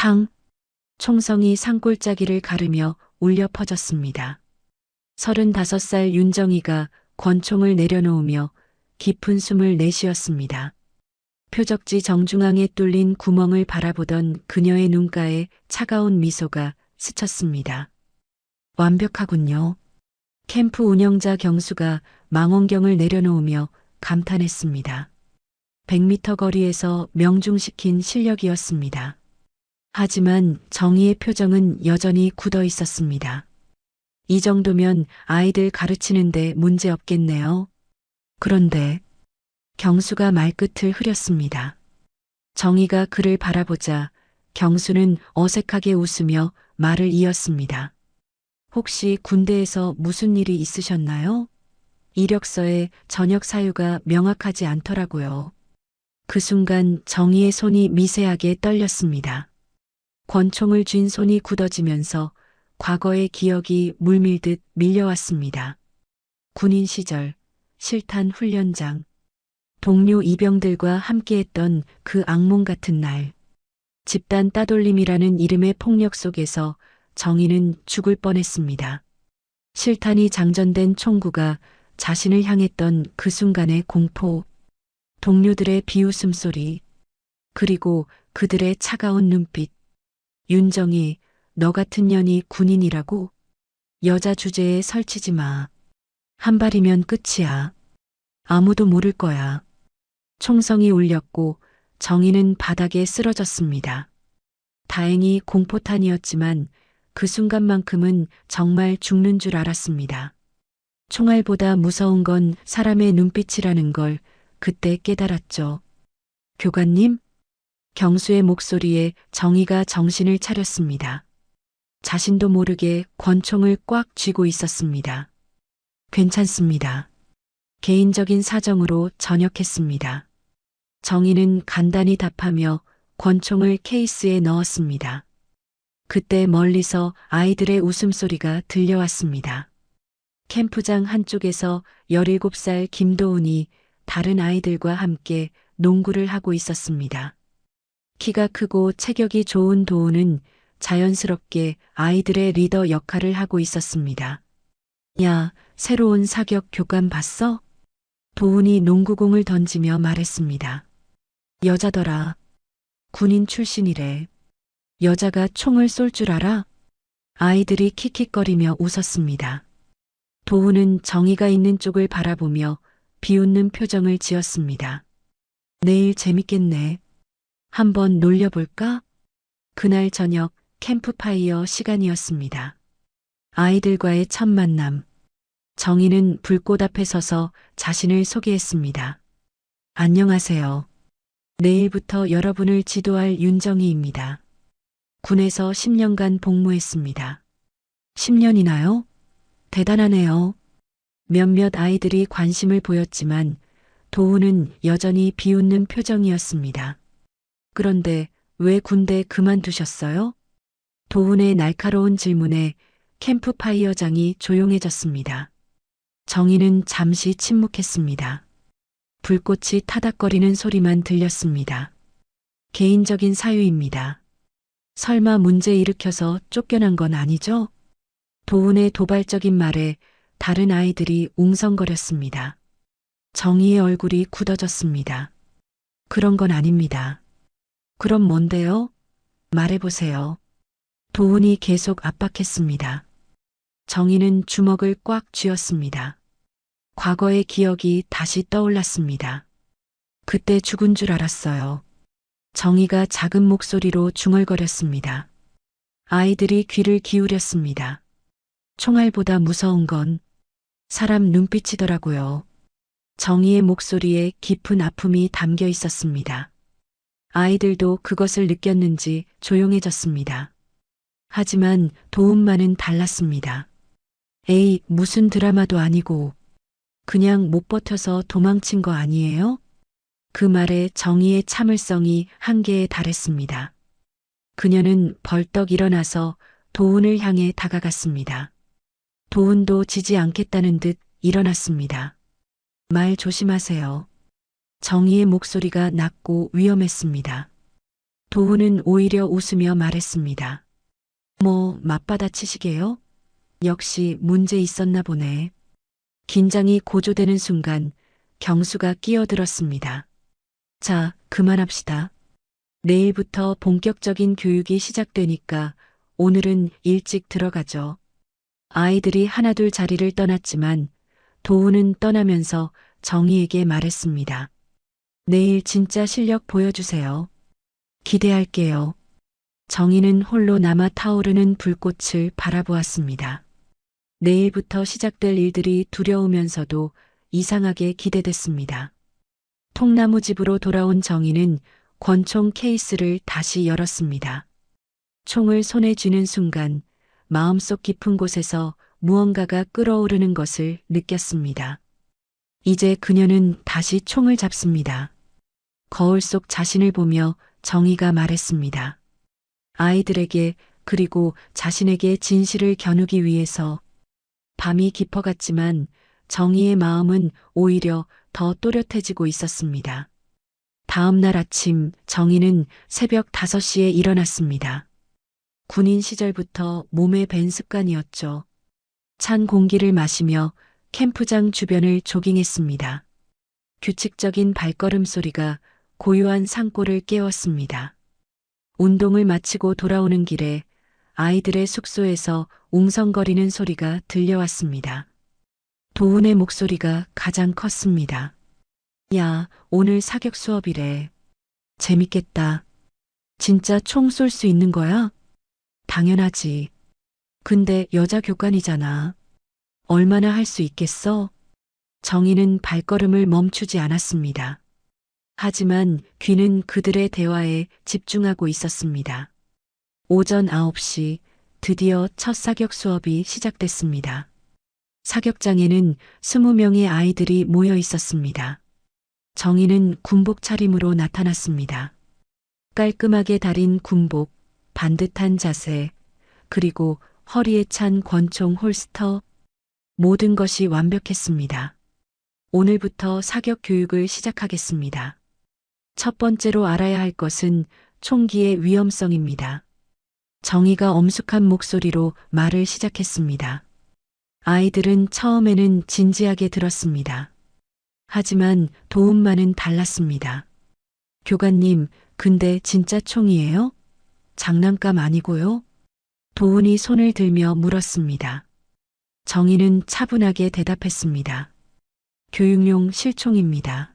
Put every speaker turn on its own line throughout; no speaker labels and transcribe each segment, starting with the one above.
탕! 총성이 산골짜기를 가르며 울려 퍼졌습니다. 35살 윤정이가 권총을 내려놓으며 깊은 숨을 내쉬었습니다. 표적지 정중앙에 뚫린 구멍을 바라보던 그녀의 눈가에 차가운 미소가 스쳤습니다. 완벽하군요. 캠프 운영자 경수가 망원경을 내려놓으며 감탄했습니다. 100m 거리에서 명중시킨 실력이었습니다. 하지만 정의의 표정은 여전히 굳어 있었습니다. 이 정도면 아이들 가르치는데 문제 없겠네요. 그런데 경수가 말끝을 흐렸습니다. 정의가 그를 바라보자 경수는 어색하게 웃으며 말을 이었습니다. 혹시 군대에서 무슨 일이 있으셨나요? 이력서에 전역 사유가 명확하지 않더라고요. 그 순간 정의의 손이 미세하게 떨렸습니다. 권총을 쥔 손이 굳어지면서 과거의 기억이 물밀듯 밀려왔습니다. 군인 시절, 실탄 훈련장, 동료 이병들과 함께했던 그 악몽 같은 날. 집단 따돌림이라는 이름의 폭력 속에서 정의는 죽을 뻔했습니다. 실탄이 장전된 총구가 자신을 향했던 그 순간의 공포, 동료들의 비웃음 소리, 그리고 그들의 차가운 눈빛. 윤정이, 너 같은 년이 군인이라고? 여자 주제에 설치지 마. 한 발이면 끝이야. 아무도 모를 거야. 총성이 울렸고 정의는 바닥에 쓰러졌습니다. 다행히 공포탄이었지만 그 순간만큼은 정말 죽는 줄 알았습니다. 총알보다 무서운 건 사람의 눈빛이라는 걸 그때 깨달았죠. 교관님? 경수의 목소리에 정의가 정신을 차렸습니다. 자신도 모르게 권총을 꽉 쥐고 있었습니다. 괜찮습니다. 개인적인 사정으로 전역했습니다. 정의는 간단히 답하며 권총을 케이스에 넣었습니다. 그때 멀리서 아이들의 웃음소리가 들려왔습니다. 캠프장 한쪽에서 17살 김도훈이 다른 아이들과 함께 농구를 하고 있었습니다. 키가 크고 체격이 좋은 도훈은 자연스럽게 아이들의 리더 역할을 하고 있었습니다. 야, 새로운 사격 교관 봤어? 도훈이 농구공을 던지며 말했습니다. 여자더라. 군인 출신이래. 여자가 총을 쏠 줄 알아? 아이들이 킥킥거리며 웃었습니다. 도훈은 정의가 있는 쪽을 바라보며 비웃는 표정을 지었습니다. 내일 재밌겠네. 한번 놀려볼까? 그날 저녁 캠프파이어 시간이었습니다. 아이들과의 첫 만남. 정의는 불꽃 앞에 서서 자신을 소개했습니다. 안녕하세요. 내일부터 여러분을 지도할 윤정희입니다. 군에서 10년간 복무했습니다. 10년이나요? 대단하네요. 몇몇 아이들이 관심을 보였지만 도훈은 여전히 비웃는 표정이었습니다. 그런데 왜 군대 그만두셨어요? 도훈의 날카로운 질문에 캠프파이어장이 조용해졌습니다. 정의는 잠시 침묵했습니다. 불꽃이 타닥거리는 소리만 들렸습니다. 개인적인 사유입니다. 설마 문제 일으켜서 쫓겨난 건 아니죠? 도훈의 도발적인 말에 다른 아이들이 웅성거렸습니다. 정의의 얼굴이 굳어졌습니다. 그런 건 아닙니다. 그럼 뭔데요? 말해보세요. 도훈이 계속 압박했습니다. 정의는 주먹을 꽉 쥐었습니다. 과거의 기억이 다시 떠올랐습니다. 그때 죽은 줄 알았어요. 정의가 작은 목소리로 중얼거렸습니다. 아이들이 귀를 기울였습니다. 총알보다 무서운 건 사람 눈빛이더라고요. 정의의 목소리에 깊은 아픔이 담겨 있었습니다. 아이들도 그것을 느꼈는지 조용해졌습니다. 하지만 도훈만은 달랐습니다. 에이, 무슨 드라마도 아니고 그냥 못 버텨서 도망친 거 아니에요? 그 말에 정의의 참을성이 한계에 달했습니다. 그녀는 벌떡 일어나서 도훈을 향해 다가갔습니다. 도훈도 지지 않겠다는 듯 일어났습니다. 말 조심하세요. 정의의 목소리가 낮고 위험했습니다. 도훈은 오히려 웃으며 말했습니다. 뭐, 맞받아치시게요? 역시 문제 있었나 보네. 긴장이 고조되는 순간 경수가 끼어들었습니다. 자, 그만합시다. 내일부터 본격적인 교육이 시작되니까 오늘은 일찍 들어가죠. 아이들이 하나둘 자리를 떠났지만 도훈은 떠나면서 정희에게 말했습니다. 내일 진짜 실력 보여주세요. 기대할게요. 정희는 홀로 남아 타오르는 불꽃을 바라보았습니다. 내일부터 시작될 일들이 두려우면서도 이상하게 기대됐습니다. 통나무 집으로 돌아온 정희는 권총 케이스를 다시 열었습니다. 총을 손에 쥐는 순간 마음속 깊은 곳에서 무언가가 끓어오르는 것을 느꼈습니다. 이제 그녀는 다시 총을 잡습니다. 거울 속 자신을 보며 정희가 말했습니다. 아이들에게 그리고 자신에게 진실을 겨누기 위해서. 밤이 깊어갔지만 정희의 마음은 오히려 더 또렷해지고 있었습니다. 다음 날 아침 정희는 새벽 5시에 일어났습니다. 군인 시절부터 몸에 밴 습관이었죠. 찬 공기를 마시며 캠프장 주변을 조깅했습니다. 규칙적인 발걸음 소리가 고요한 산골을 깨웠습니다. 운동을 마치고 돌아오는 길에 아이들의 숙소에서 웅성거리는 소리가 들려왔습니다. 도훈의 목소리가 가장 컸습니다. 야, 오늘 사격 수업이래. 재밌겠다. 진짜 총 쏠 수 있는 거야? 당연하지. 근데 여자 교관이잖아. 얼마나 할 수 있겠어? 정희는 발걸음을 멈추지 않았습니다. 하지만 귀는 그들의 대화에 집중하고 있었습니다. 오전 9시 드디어 첫 사격 수업이 시작됐습니다. 사격장에는 20명의 아이들이 모여 있었습니다. 정희는 군복 차림으로 나타났습니다. 깔끔하게 다린 군복, 반듯한 자세, 그리고 허리에 찬 권총 홀스터, 모든 것이 완벽했습니다. 오늘부터 사격 교육을 시작하겠습니다. 첫 번째로 알아야 할 것은 총기의 위험성입니다. 정희가 엄숙한 목소리로 말을 시작했습니다. 아이들은 처음에는 진지하게 들었습니다. 하지만 도훈만은 달랐습니다. 교관님, 근데 진짜 총이에요? 장난감 아니고요? 도훈이 손을 들며 물었습니다. 정희는 차분하게 대답했습니다. 교육용 실총입니다.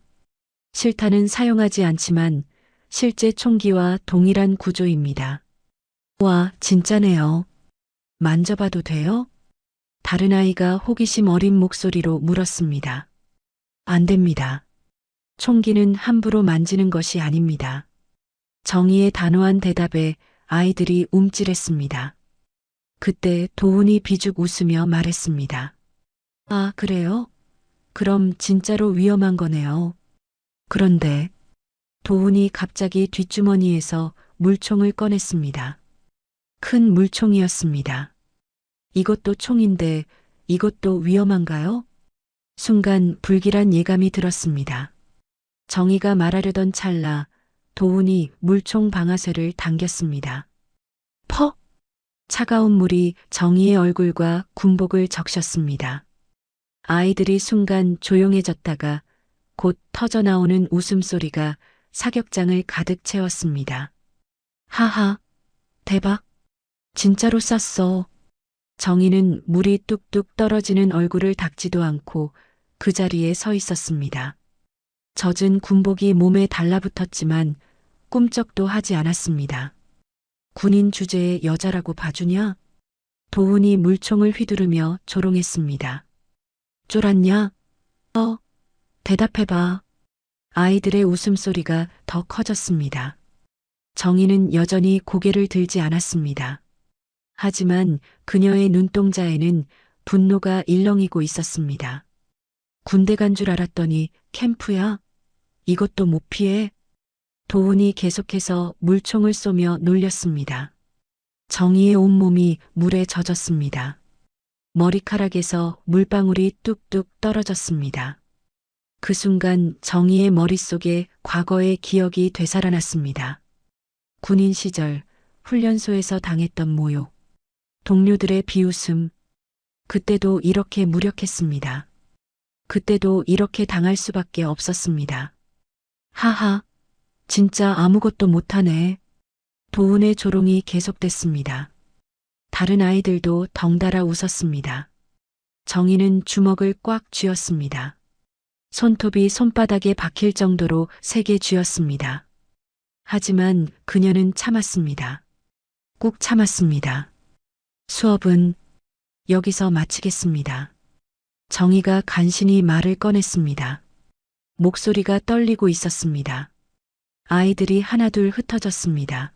실탄은 사용하지 않지만 실제 총기와 동일한 구조입니다. 와, 진짜네요. 만져봐도 돼요? 다른 아이가 호기심 어린 목소리로 물었습니다. 안 됩니다. 총기는 함부로 만지는 것이 아닙니다. 정희의 단호한 대답에 아이들이 움찔했습니다. 그때 도훈이 비죽 웃으며 말했습니다. 아, 그래요? 그럼 진짜로 위험한 거네요. 그런데 도훈이 갑자기 뒷주머니에서 물총을 꺼냈습니다. 큰 물총이었습니다. 이것도 총인데 이것도 위험한가요? 순간 불길한 예감이 들었습니다. 정희가 말하려던 찰나 도훈이 물총 방아쇠를 당겼습니다. 퍽! 차가운 물이 정희의 얼굴과 군복을 적셨습니다. 아이들이 순간 조용해졌다가 곧 터져나오는 웃음소리가 사격장을 가득 채웠습니다. 하하, 대박. 진짜로 쐈어. 정희는 물이 뚝뚝 떨어지는 얼굴을 닦지도 않고 그 자리에 서 있었습니다. 젖은 군복이 몸에 달라붙었지만 꿈쩍도 하지 않았습니다. 군인 주제에 여자라고 봐주냐? 도훈이 물총을 휘두르며 조롱했습니다. 쫄았냐? 대답해봐. 아이들의 웃음소리가 더 커졌습니다. 정희는 여전히 고개를 들지 않았습니다. 하지만 그녀의 눈동자에는 분노가 일렁이고 있었습니다. 군대 간 줄 알았더니 캠프야? 이것도 못 피해? 도훈이 계속해서 물총을 쏘며 놀렸습니다. 정희의 온몸이 물에 젖었습니다. 머리카락에서 물방울이 뚝뚝 떨어졌습니다. 그 순간 정희의 머릿속에 과거의 기억이 되살아났습니다. 군인 시절 훈련소에서 당했던 모욕, 동료들의 비웃음, 그때도 이렇게 무력했습니다. 그때도 이렇게 당할 수밖에 없었습니다. 하하, 진짜 아무것도 못하네. 도훈의 조롱이 계속됐습니다. 다른 아이들도 덩달아 웃었습니다. 정희는 주먹을 꽉 쥐었습니다. 손톱이 손바닥에 박힐 정도로 세게 쥐었습니다. 하지만 그녀는 참았습니다. 꾹 참았습니다. 수업은 여기서 마치겠습니다. 정희가 간신히 말을 꺼냈습니다. 목소리가 떨리고 있었습니다. 아이들이 하나둘 흩어졌습니다.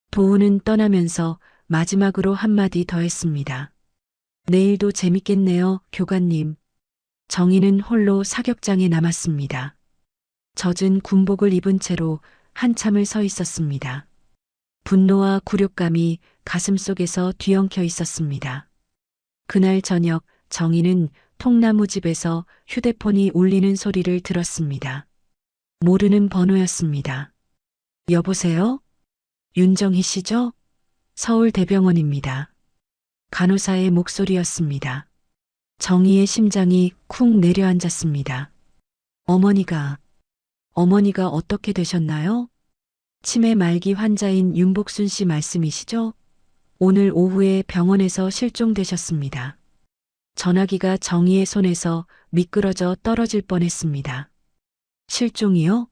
도훈은 떠나면서 마지막으로 한마디 더 했습니다. 내일도 재밌겠네요, 교관님. 정희는 홀로 사격장에 남았습니다. 젖은 군복을 입은 채로 한참을 서 있었습니다. 분노와 굴욕감이 가슴속에서 뒤엉켜 있었습니다. 그날 저녁 정희는 통나무집에서 휴대폰이 울리는 소리를 들었습니다. 모르는 번호였습니다. 여보세요? 윤정희 씨죠? 서울대병원입니다. 간호사의 목소리였습니다. 정희의 심장이 쿵 내려앉았습니다. 어머니가 어떻게 되셨나요? 치매 말기 환자인 윤복순 씨 말씀이시죠? 오늘 오후에 병원에서 실종되셨습니다. 전화기가 정희의 손에서 미끄러져 떨어질 뻔했습니다. 실종이요?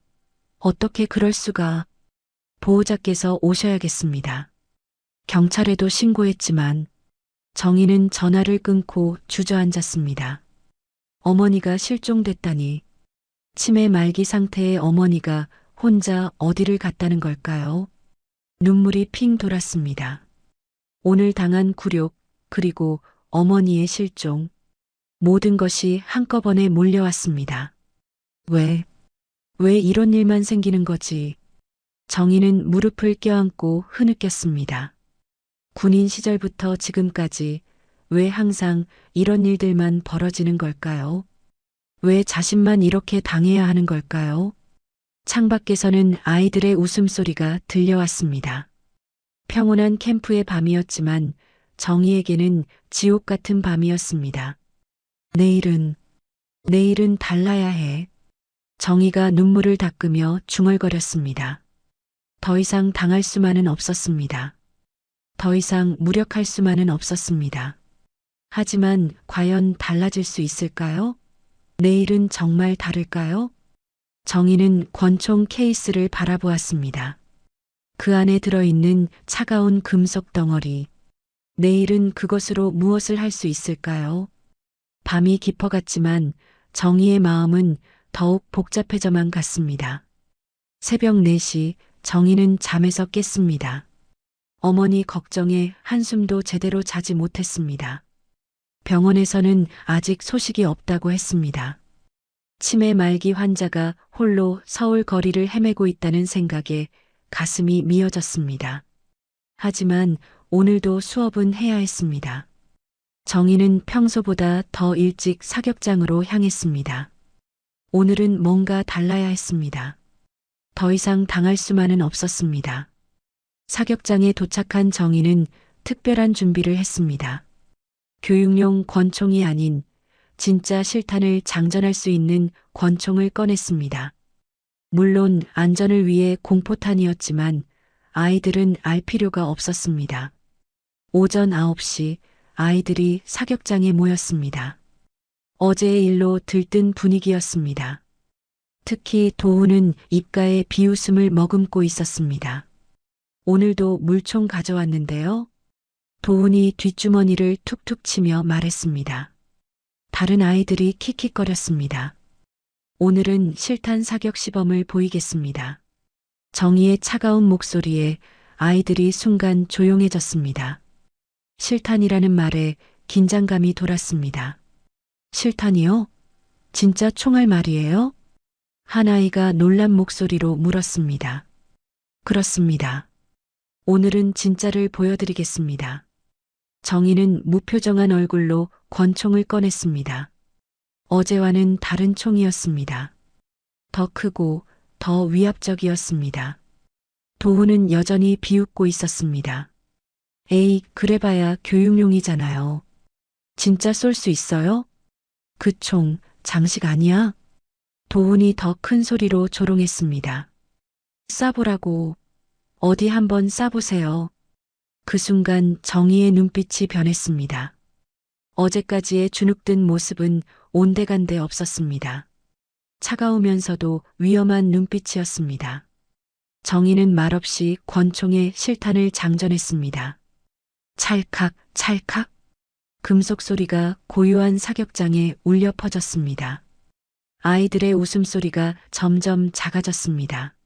어떻게 그럴 수가? 보호자께서 오셔야겠습니다. 경찰에도 신고했지만 정희는 전화를 끊고 주저앉았습니다. 어머니가 실종됐다니. 치매 말기 상태의 어머니가 혼자 어디를 갔다는 걸까요? 눈물이 핑 돌았습니다. 오늘 당한 굴욕, 그리고 어머니의 실종. 모든 것이 한꺼번에 몰려왔습니다. 왜 이런 일만 생기는 거지? 정희는 무릎을 껴안고 흐느꼈습니다. 군인 시절부터 지금까지 왜 항상 이런 일들만 벌어지는 걸까요? 왜 자신만 이렇게 당해야 하는 걸까요? 창밖에서는 아이들의 웃음소리가 들려왔습니다. 평온한 캠프의 밤이었지만 정희에게는 지옥 같은 밤이었습니다. 내일은 달라야 해. 정희가 눈물을 닦으며 중얼거렸습니다. 더 이상 당할 수만은 없었습니다. 더 이상 무력할 수만은 없었습니다. 하지만 과연 달라질 수 있을까요? 내일은 정말 다를까요? 정희는 권총 케이스를 바라보았습니다. 그 안에 들어있는 차가운 금속 덩어리. 내일은 그것으로 무엇을 할 수 있을까요? 밤이 깊어갔지만 정희의 마음은 더욱 복잡해져만 갔습니다. 새벽 4시 정희는 잠에서 깼습니다. 어머니 걱정에 한숨도 제대로 자지 못했습니다. 병원에서는 아직 소식이 없다고 했습니다. 치매 말기 환자가 홀로 서울 거리를 헤매고 있다는 생각에 가슴이 미어졌습니다. 하지만 오늘도 수업은 해야 했습니다. 정희는 평소보다 더 일찍 사격장으로 향했습니다. 오늘은 뭔가 달라야 했습니다. 더 이상 당할 수만은 없었습니다. 사격장에 도착한 정희는 특별한 준비를 했습니다. 교육용 권총이 아닌 진짜 실탄을 장전할 수 있는 권총을 꺼냈습니다. 물론 안전을 위해 공포탄이었지만 아이들은 알 필요가 없었습니다. 오전 9시 아이들이 사격장에 모였습니다. 어제의 일로 들뜬 분위기였습니다. 특히 도훈은 입가에 비웃음을 머금고 있었습니다. 오늘도 물총 가져왔는데요. 도훈이 뒷주머니를 툭툭 치며 말했습니다. 다른 아이들이 킥킥거렸습니다. 오늘은 실탄 사격 시범을 보이겠습니다. 정희의 차가운 목소리에 아이들이 순간 조용해졌습니다. 실탄이라는 말에 긴장감이 돌았습니다. 실탄이요? 진짜 총알 말이에요? 한 아이가 놀란 목소리로 물었습니다. 그렇습니다. 오늘은 진짜를 보여드리겠습니다. 정희는 무표정한 얼굴로 권총을 꺼냈습니다. 어제와는 다른 총이었습니다. 더 크고 더 위압적이었습니다. 도훈은 여전히 비웃고 있었습니다. 에이, 그래봐야 교육용이잖아요. 진짜 쏠 수 있어요? 그 총, 장식 아니야? 도훈이 더 큰 소리로 조롱했습니다. 쏴보라고. 어디 한번 쏴보세요. 그 순간 정희의 눈빛이 변했습니다. 어제까지의 주눅든 모습은 온데간데 없었습니다. 차가우면서도 위험한 눈빛이었습니다. 정희는 말없이 권총에 실탄을 장전했습니다. 찰칵, 찰칵. 금속 소리가 고요한 사격장에 울려 퍼졌습니다. 아이들의 웃음소리가 점점 작아졌습니다.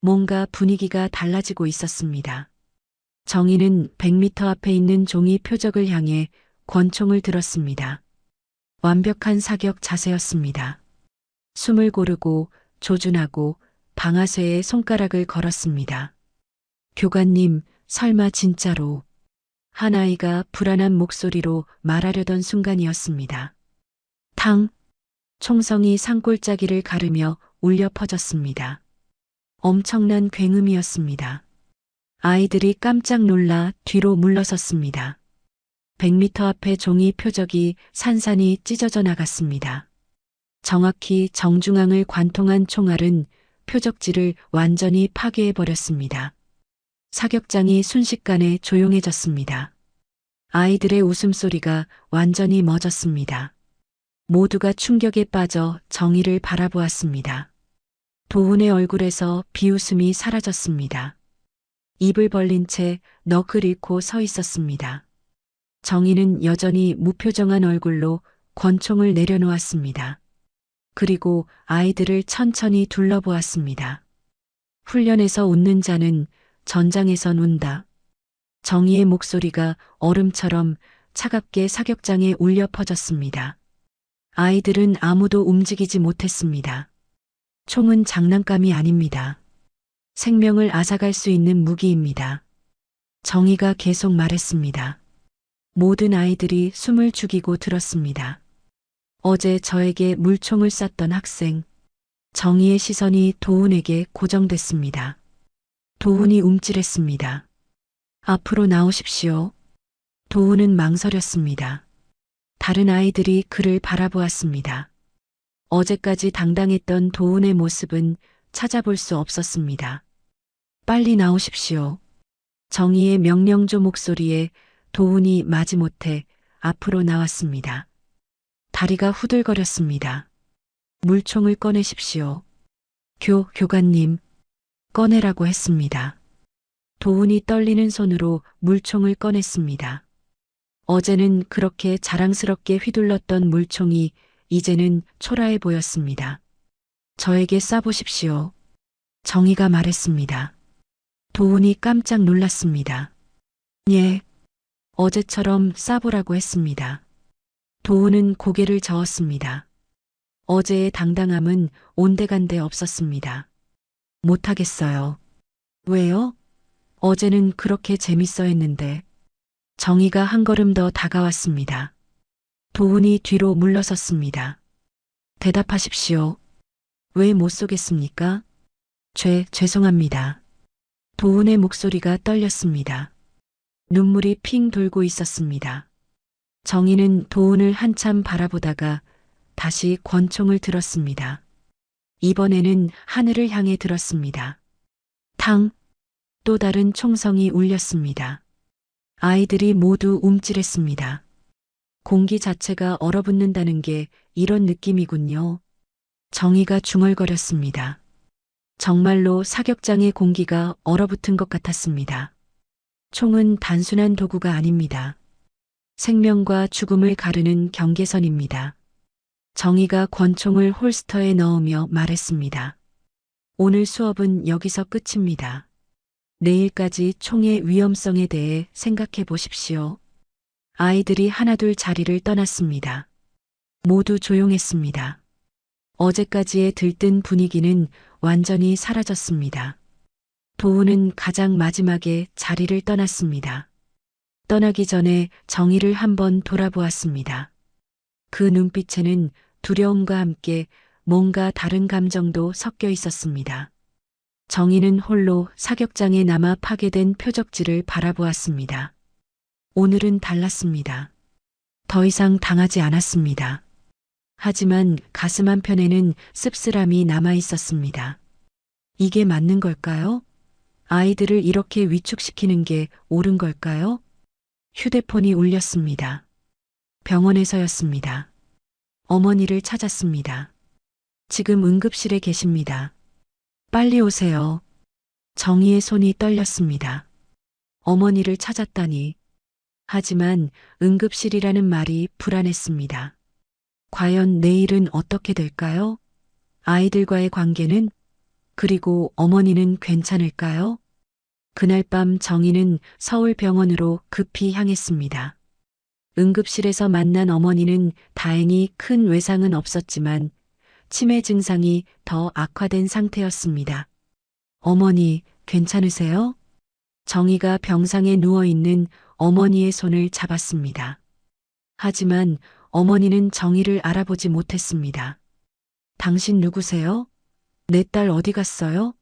뭔가 분위기가 달라지고 있었습니다. 정희는 100m 앞에 있는 종이 표적을 향해 권총을 들었습니다. 완벽한 사격 자세였습니다. 숨을 고르고 조준하고 방아쇠에 손가락을 걸었습니다. 교관님, 설마 진짜로. 한 아이가 불안한 목소리로 말하려던 순간이었습니다. 탕! 총성이 산골짜기를 가르며 울려 퍼졌습니다. 엄청난 굉음이었습니다. 아이들이 깜짝 놀라 뒤로 물러섰습니다. 100m 앞에 종이 표적이 산산이 찢어져 나갔습니다. 정확히 정중앙을 관통한 총알은 표적지를 완전히 파괴해버렸습니다. 사격장이 순식간에 조용해졌습니다. 아이들의 웃음소리가 완전히 멎었습니다. 모두가 충격에 빠져 정희를 바라보았습니다. 도훈의 얼굴에서 비웃음이 사라졌습니다. 입을 벌린 채 넋을 잃고 서 있었습니다. 정희는 여전히 무표정한 얼굴로 권총을 내려놓았습니다. 그리고 아이들을 천천히 둘러보았습니다. 훈련에서 웃는 자는 전장에선 운다. 정희의 목소리가 얼음처럼 차갑게 사격장에 울려 퍼졌습니다. 아이들은 아무도 움직이지 못했습니다. 총은 장난감이 아닙니다. 생명을 앗아갈 수 있는 무기입니다. 정희가 계속 말했습니다. 모든 아이들이 숨을 죽이고 들었습니다. 어제 저에게 물총을 쐈던 학생. 정희의 시선이 도훈에게 고정됐습니다. 도훈이 움찔했습니다. 앞으로 나오십시오. 도훈은 망설였습니다. 다른 아이들이 그를 바라보았습니다. 어제까지 당당했던 도훈의 모습은 찾아볼 수 없었습니다. 빨리 나오십시오. 정희의 명령조 목소리에 도훈이 마지못해 앞으로 나왔습니다. 다리가 후들거렸습니다. 물총을 꺼내십시오. 교관님, 꺼내라고 했습니다. 도훈이 떨리는 손으로 물총을 꺼냈습니다. 어제는 그렇게 자랑스럽게 휘둘렀던 물총이 이제는 초라해 보였습니다. 저에게 쏴보십시오. 정희가 말했습니다. 도훈이 깜짝 놀랐습니다. 예, 어제처럼 쏴보라고 했습니다. 도훈은 고개를 저었습니다. 어제의 당당함은 온데간데 없었습니다. 못하겠어요. 왜요? 어제는 그렇게 재밌어 했는데. 정희가 한 걸음 더 다가왔습니다. 도훈이 뒤로 물러섰습니다. 대답하십시오. 왜 못 쏘겠습니까? 죄송합니다. 도훈의 목소리가 떨렸습니다. 눈물이 핑 돌고 있었습니다. 정희는 도훈을 한참 바라보다가 다시 권총을 들었습니다. 이번에는 하늘을 향해 들었습니다. 탕! 또 다른 총성이 울렸습니다. 아이들이 모두 움찔했습니다. 공기 자체가 얼어붙는다는 게 이런 느낌이군요. 정희가 중얼거렸습니다. 정말로 사격장의 공기가 얼어붙은 것 같았습니다. 총은 단순한 도구가 아닙니다. 생명과 죽음을 가르는 경계선입니다. 정희가 권총을 홀스터에 넣으며 말했습니다. 오늘 수업은 여기서 끝입니다. 내일까지 총의 위험성에 대해 생각해 보십시오. 아이들이 하나둘 자리를 떠났습니다. 모두 조용했습니다. 어제까지의 들뜬 분위기는 완전히 사라졌습니다. 도훈은 가장 마지막에 자리를 떠났습니다. 떠나기 전에 정희를 한번 돌아보았습니다. 그 눈빛에는 두려움과 함께 뭔가 다른 감정도 섞여 있었습니다. 정희는 홀로 사격장에 남아 파괴된 표적지를 바라보았습니다. 오늘은 달랐습니다. 더 이상 당하지 않았습니다. 하지만 가슴 한편에는 씁쓸함이 남아 있었습니다. 이게 맞는 걸까요? 아이들을 이렇게 위축시키는 게 옳은 걸까요? 휴대폰이 울렸습니다. 병원에서였습니다. 어머니를 찾았습니다. 지금 응급실에 계십니다. 빨리 오세요. 정희의 손이 떨렸습니다. 어머니를 찾았다니. 하지만 응급실이라는 말이 불안했습니다. 과연 내일은 어떻게 될까요? 아이들과의 관계는? 그리고 어머니는 괜찮을까요? 그날 밤 정희는 서울병원으로 급히 향했습니다. 응급실에서 만난 어머니는 다행히 큰 외상은 없었지만 치매 증상이 더 악화된 상태였습니다. 어머니, 괜찮으세요? 정희가 병상에 누워있는 어머니의 손을 잡았습니다. 하지만 어머니는 정희를 알아보지 못했습니다. 당신 누구세요? 내 딸 어디 갔어요?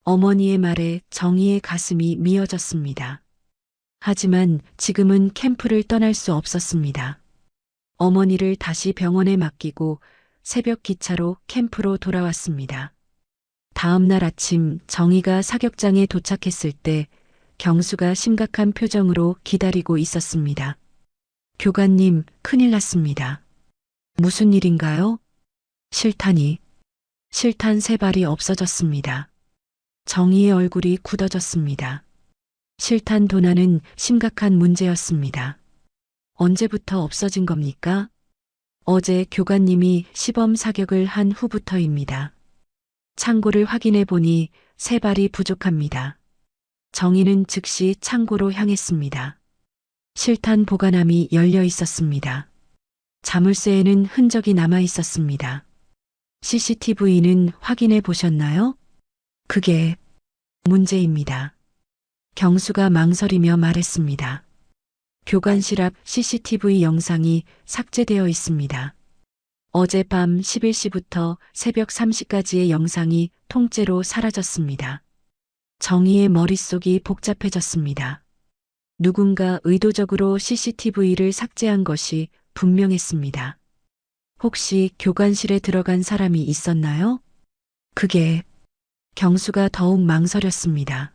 어머니의 말에 정희의 가슴이 미어졌습니다. 하지만 지금은 캠프를 떠날 수 없었습니다. 어머니를 다시 병원에 맡기고 새벽 기차로 캠프로 돌아왔습니다. 다음 날 아침 정희가 사격장에 도착했을 때 경수가 심각한 표정으로 기다리고 있었습니다. 교관님, 큰일 났습니다. 무슨 일인가요? 실탄이. 실탄 3발이 없어졌습니다. 정희의 얼굴이 굳어졌습니다. 실탄 도난은 심각한 문제였습니다. 언제부터 없어진 겁니까? 어제 교관님이 시범 사격을 한 후부터입니다. 창고를 확인해 보니 3발이 부족합니다. 정희는 즉시 창고로 향했습니다. 실탄 보관함이 열려 있었습니다. 자물쇠에는 흔적이 남아 있었습니다. CCTV는 확인해 보셨나요? 그게 문제입니다. 경수가 망설이며 말했습니다. 교관실 앞 CCTV 영상이 삭제되어 있습니다. 어젯밤 11시부터 새벽 3시까지의 영상이 통째로 사라졌습니다. 정희의 머릿속이 복잡해졌습니다. 누군가 의도적으로 CCTV를 삭제한 것이 분명했습니다. 혹시 교관실에 들어간 사람이 있었나요? 그게 경수가 더욱 망설였습니다.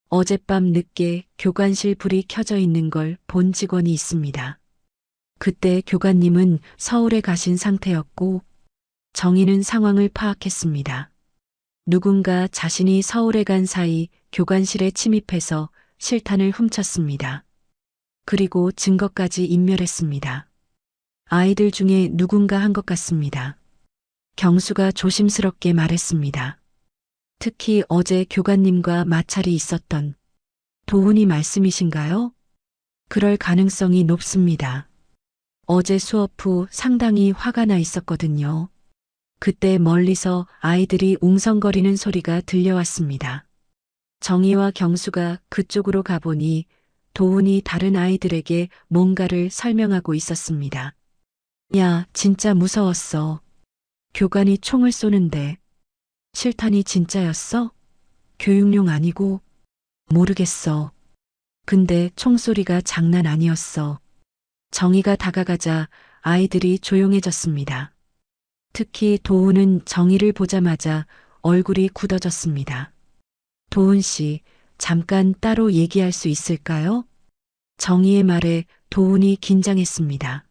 어젯밤 늦게 교관실 불이 켜져 있는 걸 본 직원이 있습니다. 그때 교관님은 서울에 가신 상태였고 정희는 상황을 파악했습니다. 누군가 자신이 서울에 간 사이 교관실에 침입해서 실탄을 훔쳤습니다. 그리고 증거까지 인멸했습니다. 아이들 중에 누군가 한 것 같습니다. 경수가 조심스럽게 말했습니다. 특히 어제 교관님과 마찰이 있었던 도훈이 말씀이신가요? 그럴 가능성이 높습니다. 어제 수업 후 상당히 화가 나 있었거든요. 그때 멀리서 아이들이 웅성거리는 소리가 들려왔습니다. 정희와 경수가 그쪽으로 가보니 도훈이 다른 아이들에게 뭔가를 설명하고 있었습니다. 야, 진짜 무서웠어. 교관이 총을 쏘는데 실탄이 진짜였어? 교육용 아니고? 모르겠어. 근데 총소리가 장난 아니었어. 정희가 다가가자 아이들이 조용해졌습니다. 특히 도훈은 정희를 보자마자 얼굴이 굳어졌습니다. 도훈 씨, 잠깐 따로 얘기할 수 있을까요? 정희의 말에 도훈이 긴장했습니다.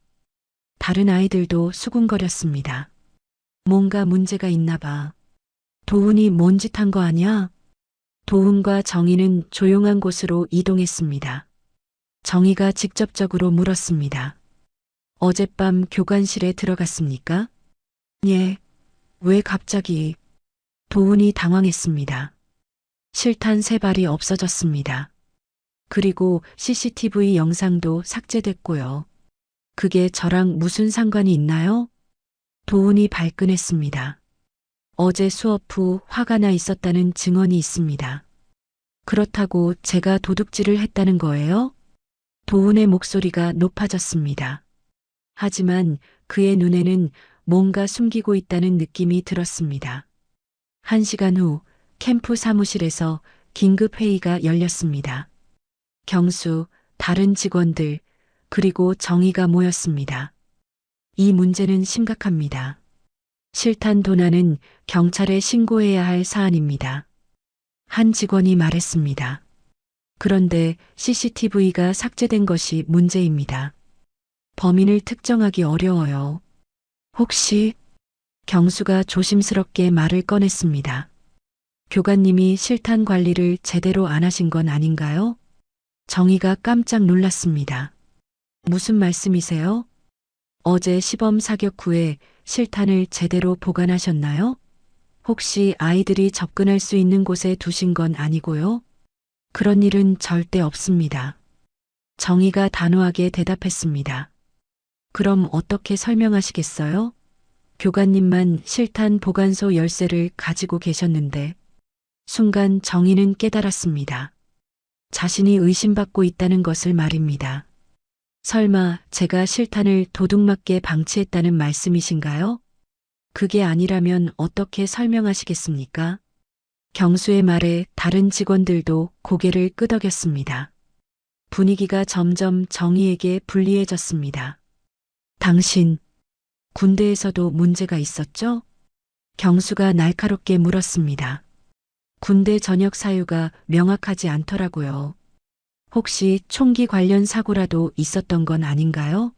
다른 아이들도 수군거렸습니다. 뭔가 문제가 있나 봐. 도훈이 뭔 짓 한 거 아니야? 도훈과 정희는 조용한 곳으로 이동했습니다. 정희가 직접적으로 물었습니다. 어젯밤 교관실에 들어갔습니까? 예. 왜 갑자기? 도훈이 당황했습니다. 실탄 3발이 없어졌습니다. 그리고 CCTV 영상도 삭제됐고요. 그게 저랑 무슨 상관이 있나요? 도훈이 발끈했습니다. 어제 수업 후 화가 나 있었다는 증언이 있습니다. 그렇다고 제가 도둑질을 했다는 거예요? 도훈의 목소리가 높아졌습니다. 하지만 그의 눈에는 뭔가 숨기고 있다는 느낌이 들었습니다. 1시간 후 캠프 사무실에서 긴급 회의가 열렸습니다. 경수, 다른 직원들, 그리고 정의가 모였습니다. 이 문제는 심각합니다. 실탄 도난은 경찰에 신고해야 할 사안입니다. 한 직원이 말했습니다. 그런데 CCTV가 삭제된 것이 문제입니다. 범인을 특정하기 어려워요. 혹시 경수가 조심스럽게 말을 꺼냈습니다. 교관님이 실탄 관리를 제대로 안 하신 건 아닌가요? 정희가 깜짝 놀랐습니다. 무슨 말씀이세요? 어제 시범 사격 후에 실탄을 제대로 보관하셨나요? 혹시 아이들이 접근할 수 있는 곳에 두신 건 아니고요? 그런 일은 절대 없습니다. 정희가 단호하게 대답했습니다. 그럼 어떻게 설명하시겠어요? 교관님만 실탄 보관소 열쇠를 가지고 계셨는데 순간 정희는 깨달았습니다. 자신이 의심받고 있다는 것을 말입니다. 설마 제가 실탄을 도둑맞게 방치했다는 말씀이신가요? 그게 아니라면 어떻게 설명하시겠습니까? 경수의 말에 다른 직원들도 고개를 끄덕였습니다. 분위기가 점점 정희에게 불리해졌습니다. 당신, 군대에서도 문제가 있었죠? 경수가 날카롭게 물었습니다. 군대 전역 사유가 명확하지 않더라고요. 혹시 총기 관련 사고라도 있었던 건 아닌가요?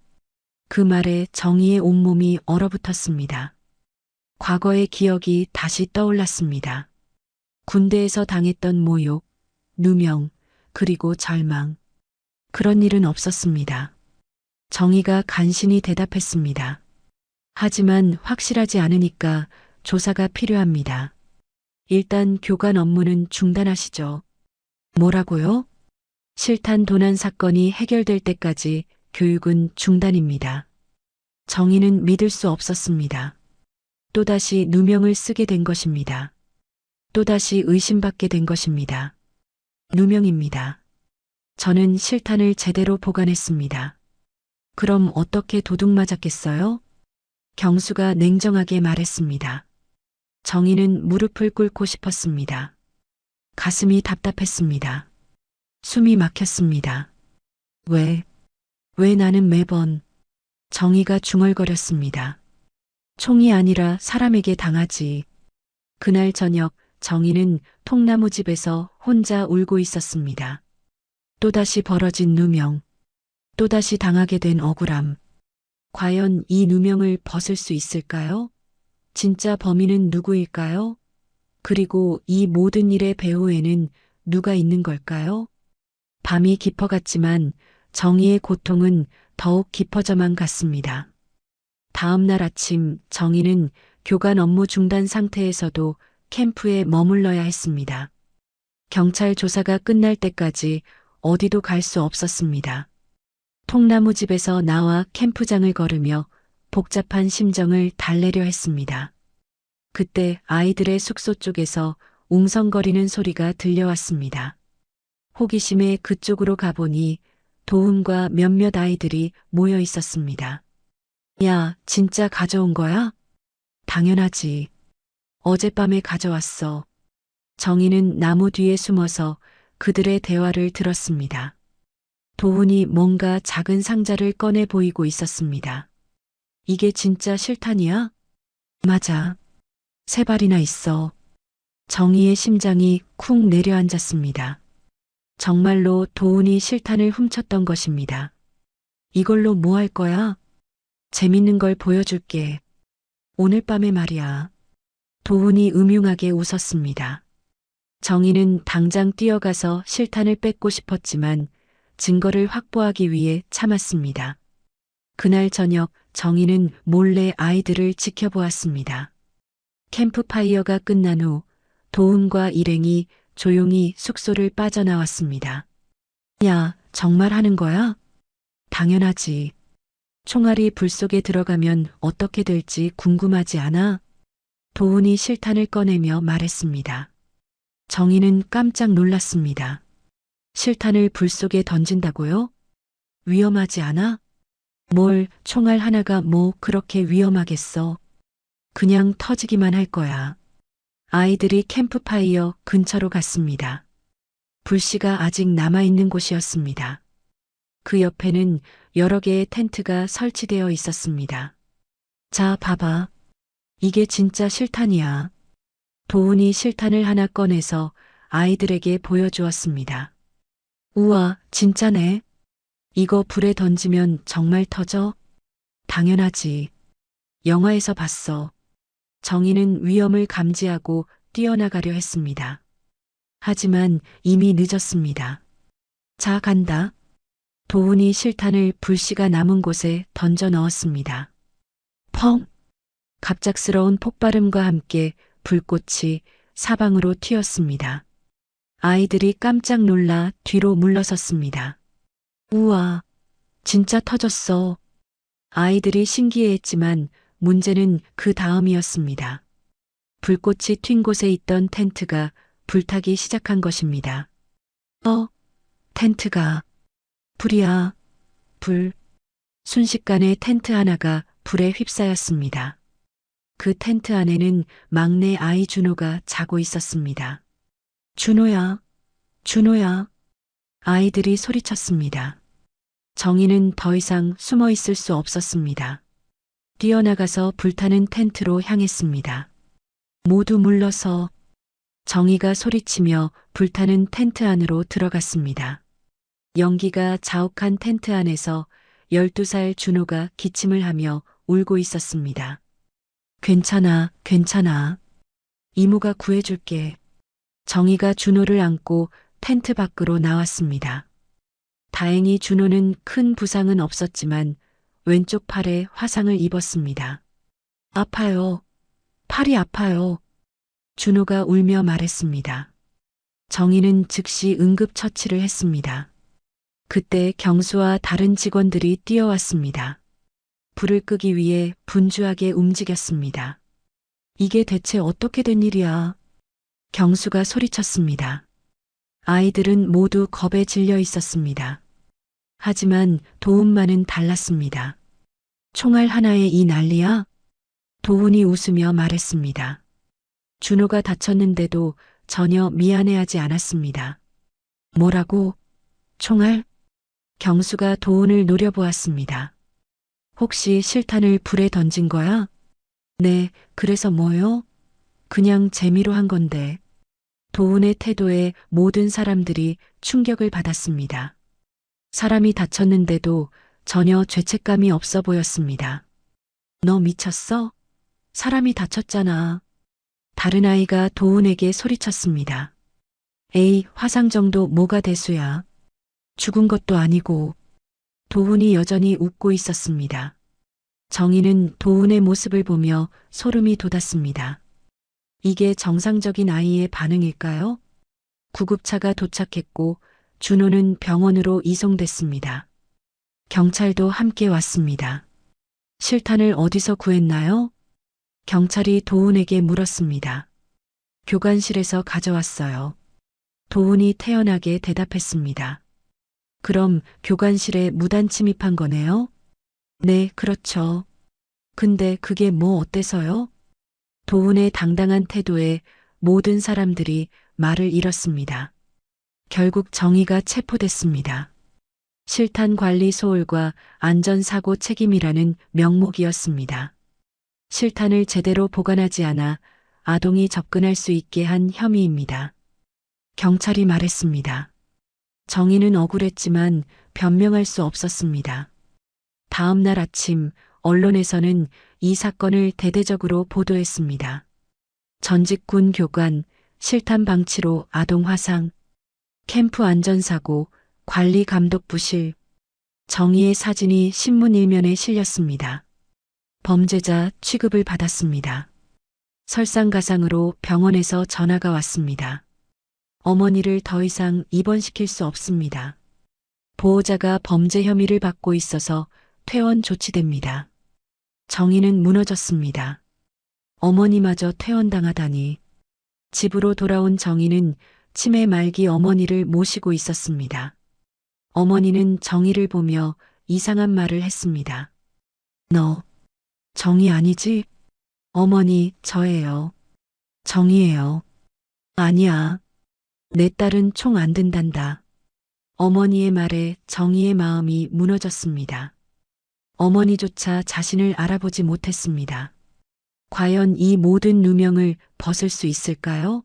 그 말에 정희의 온몸이 얼어붙었습니다. 과거의 기억이 다시 떠올랐습니다. 군대에서 당했던 모욕, 누명, 그리고 절망. 그런 일은 없었습니다. 정희가 간신히 대답했습니다. 하지만 확실하지 않으니까 조사가 필요합니다. 일단 교관 업무는 중단하시죠. 뭐라고요? 실탄 도난 사건이 해결될 때까지 교육은 중단입니다. 정희는 믿을 수 없었습니다. 또다시 누명을 쓰게 된 것입니다. 또다시 의심받게 된 것입니다. 누명입니다. 저는 실탄을 제대로 보관했습니다. 그럼 어떻게 도둑 맞았겠어요? 경수가 냉정하게 말했습니다. 정희는 무릎을 꿇고 싶었습니다. 가슴이 답답했습니다. 숨이 막혔습니다. 왜 나는 매번 정희가 중얼거렸습니다. 총이 아니라 사람에게 당하지. 그날 저녁 정희는 통나무 집에서 혼자 울고 있었습니다. 또다시 벌어진 누명, 또다시 당하게 된 억울함. 과연 이 누명을 벗을 수 있을까요? 진짜 범인은 누구일까요? 그리고 이 모든 일의 배후에는 누가 있는 걸까요? 밤이 깊어갔지만 정희의 고통은 더욱 깊어져만 갔습니다. 다음 날 아침 정희는 교관 업무 중단 상태에서도 캠프에 머물러야 했습니다. 경찰 조사가 끝날 때까지 어디도 갈 수 없었습니다. 통나무 집에서 나와 캠프장을 걸으며 복잡한 심정을 달래려 했습니다. 그때 아이들의 숙소 쪽에서 웅성거리는 소리가 들려왔습니다. 호기심에 그쪽으로 가보니 도훈과 몇몇 아이들이 모여 있었습니다. 야, 진짜 가져온 거야? 당연하지. 어젯밤에 가져왔어. 정희는 나무 뒤에 숨어서 그들의 대화를 들었습니다. 도훈이 뭔가 작은 상자를 꺼내 보이고 있었습니다. 이게 진짜 실탄이야? 맞아. 3발이나 있어. 정희의 심장이 쿵 내려앉았습니다. 정말로 도훈이 실탄을 훔쳤던 것입니다. 이걸로 뭐 할 거야? 재밌는 걸 보여줄게. 오늘 밤에 말이야. 도훈이 음흉하게 웃었습니다. 정희는 당장 뛰어가서 실탄을 뺏고 싶었지만 증거를 확보하기 위해 참았습니다. 그날 저녁 정희는 몰래 아이들을 지켜보았습니다. 캠프파이어가 끝난 후 도훈과 일행이 조용히 숙소를 빠져나왔습니다. 야, 정말 하는 거야? 당연하지. 총알이 불 속에 들어가면 어떻게 될지 궁금하지 않아? 도훈이 실탄을 꺼내며 말했습니다. 정희는 깜짝 놀랐습니다. 실탄을 불 속에 던진다고요? 위험하지 않아? 뭘, 총알 하나가 뭐 그렇게 위험하겠어. 그냥 터지기만 할 거야. 아이들이 캠프파이어 근처로 갔습니다. 불씨가 아직 남아있는 곳이었습니다. 그 옆에는 여러 개의 텐트가 설치되어 있었습니다. 자, 봐봐. 이게 진짜 실탄이야. 도훈이 실탄을 하나 꺼내서 아이들에게 보여주었습니다. 우와, 진짜네. 이거 불에 던지면 정말 터져? 당연하지. 영화에서 봤어. 정희는 위험을 감지하고 뛰어나가려 했습니다. 하지만 이미 늦었습니다. 자, 간다. 도훈이 실탄을 불씨가 남은 곳에 던져 넣었습니다. 펑! 갑작스러운 폭발음과 함께 불꽃이 사방으로 튀었습니다. 아이들이 깜짝 놀라 뒤로 물러섰습니다. 우와, 진짜 터졌어. 아이들이 신기해했지만 문제는 그 다음이었습니다. 불꽃이 튄 곳에 있던 텐트가 불타기 시작한 것입니다. 텐트가. 불이야. 불. 순식간에 텐트 하나가 불에 휩싸였습니다. 그 텐트 안에는 막내 아이 준호가 자고 있었습니다. 준호야, 준호야. 아이들이 소리쳤습니다. 정희는 더 이상 숨어 있을 수 없었습니다. 뛰어나가서 불타는 텐트로 향했습니다. 모두 물러서. 정희가 소리치며 불타는 텐트 안으로 들어갔습니다. 연기가 자욱한 텐트 안에서 12살 준호가 기침을 하며 울고 있었습니다. 괜찮아, 괜찮아. 이모가 구해줄게. 정희가 준호를 안고 텐트 밖으로 나왔습니다. 다행히 준호는 큰 부상은 없었지만 왼쪽 팔에 화상을 입었습니다. 아파요. 팔이 아파요. 준호가 울며 말했습니다. 정희는 즉시 응급처치를 했습니다. 그때 경수와 다른 직원들이 뛰어왔습니다. 불을 끄기 위해 분주하게 움직였습니다. 이게 대체 어떻게 된 일이야? 경수가 소리쳤습니다. 아이들은 모두 겁에 질려 있었습니다. 하지만 도훈만은 달랐습니다. 총알 하나에 이 난리야? 도훈이 웃으며 말했습니다. 준호가 다쳤는데도 전혀 미안해하지 않았습니다. 뭐라고? 총알? 경수가 도훈을 노려보았습니다. 혹시 실탄을 불에 던진 거야? 네, 그래서 뭐요? 그냥 재미로 한 건데. 도훈의 태도에 모든 사람들이 충격을 받았습니다. 사람이 다쳤는데도 전혀 죄책감이 없어 보였습니다. 너 미쳤어? 사람이 다쳤잖아. 다른 아이가 도훈에게 소리쳤습니다. 에이, 화상 정도 뭐가 대수야. 죽은 것도 아니고. 도훈이 여전히 웃고 있었습니다. 정희는 도훈의 모습을 보며 소름이 돋았습니다. 이게 정상적인 아이의 반응일까요? 구급차가 도착했고 준호는 병원으로 이송됐습니다. 경찰도 함께 왔습니다. 실탄을 어디서 구했나요? 경찰이 도훈에게 물었습니다. 교관실에서 가져왔어요. 도훈이 태연하게 대답했습니다. 그럼 교관실에 무단 침입한 거네요? 네, 그렇죠. 근데 그게 뭐 어때서요? 도훈의 당당한 태도에 모든 사람들이 말을 잃었습니다. 결국 정희가 체포됐습니다. 실탄관리 소홀과 안전사고 책임이라는 명목이었습니다. 실탄을 제대로 보관하지 않아 아동이 접근할 수 있게 한 혐의입니다. 경찰이 말했습니다. 정희는 억울했지만 변명할 수 없었습니다. 다음 날 아침 언론에서는 이 사건을 대대적으로 보도했습니다. 전직 군 교관, 실탄 방치로 아동 화상, 캠프 안전사고, 관리 감독 부실, 정희의 사진이 신문 일면에 실렸습니다. 범죄자 취급을 받았습니다. 설상가상으로 병원에서 전화가 왔습니다. 어머니를 더 이상 입원시킬 수 없습니다. 보호자가 범죄 혐의를 받고 있어서 퇴원 조치됩니다. 정희는 무너졌습니다. 어머니마저 퇴원당하다니. 집으로 돌아온 정희는 치매 말기 어머니를 모시고 있었습니다. 어머니는 정희를 보며 이상한 말을 했습니다. 너, 정희 아니지? 어머니, 저예요. 정이에요. 아니야. 내 딸은 총 안 든단다. 어머니의 말에 정희의 마음이 무너졌습니다. 어머니조차 자신을 알아보지 못했습니다. 과연 이 모든 누명을 벗을 수 있을까요?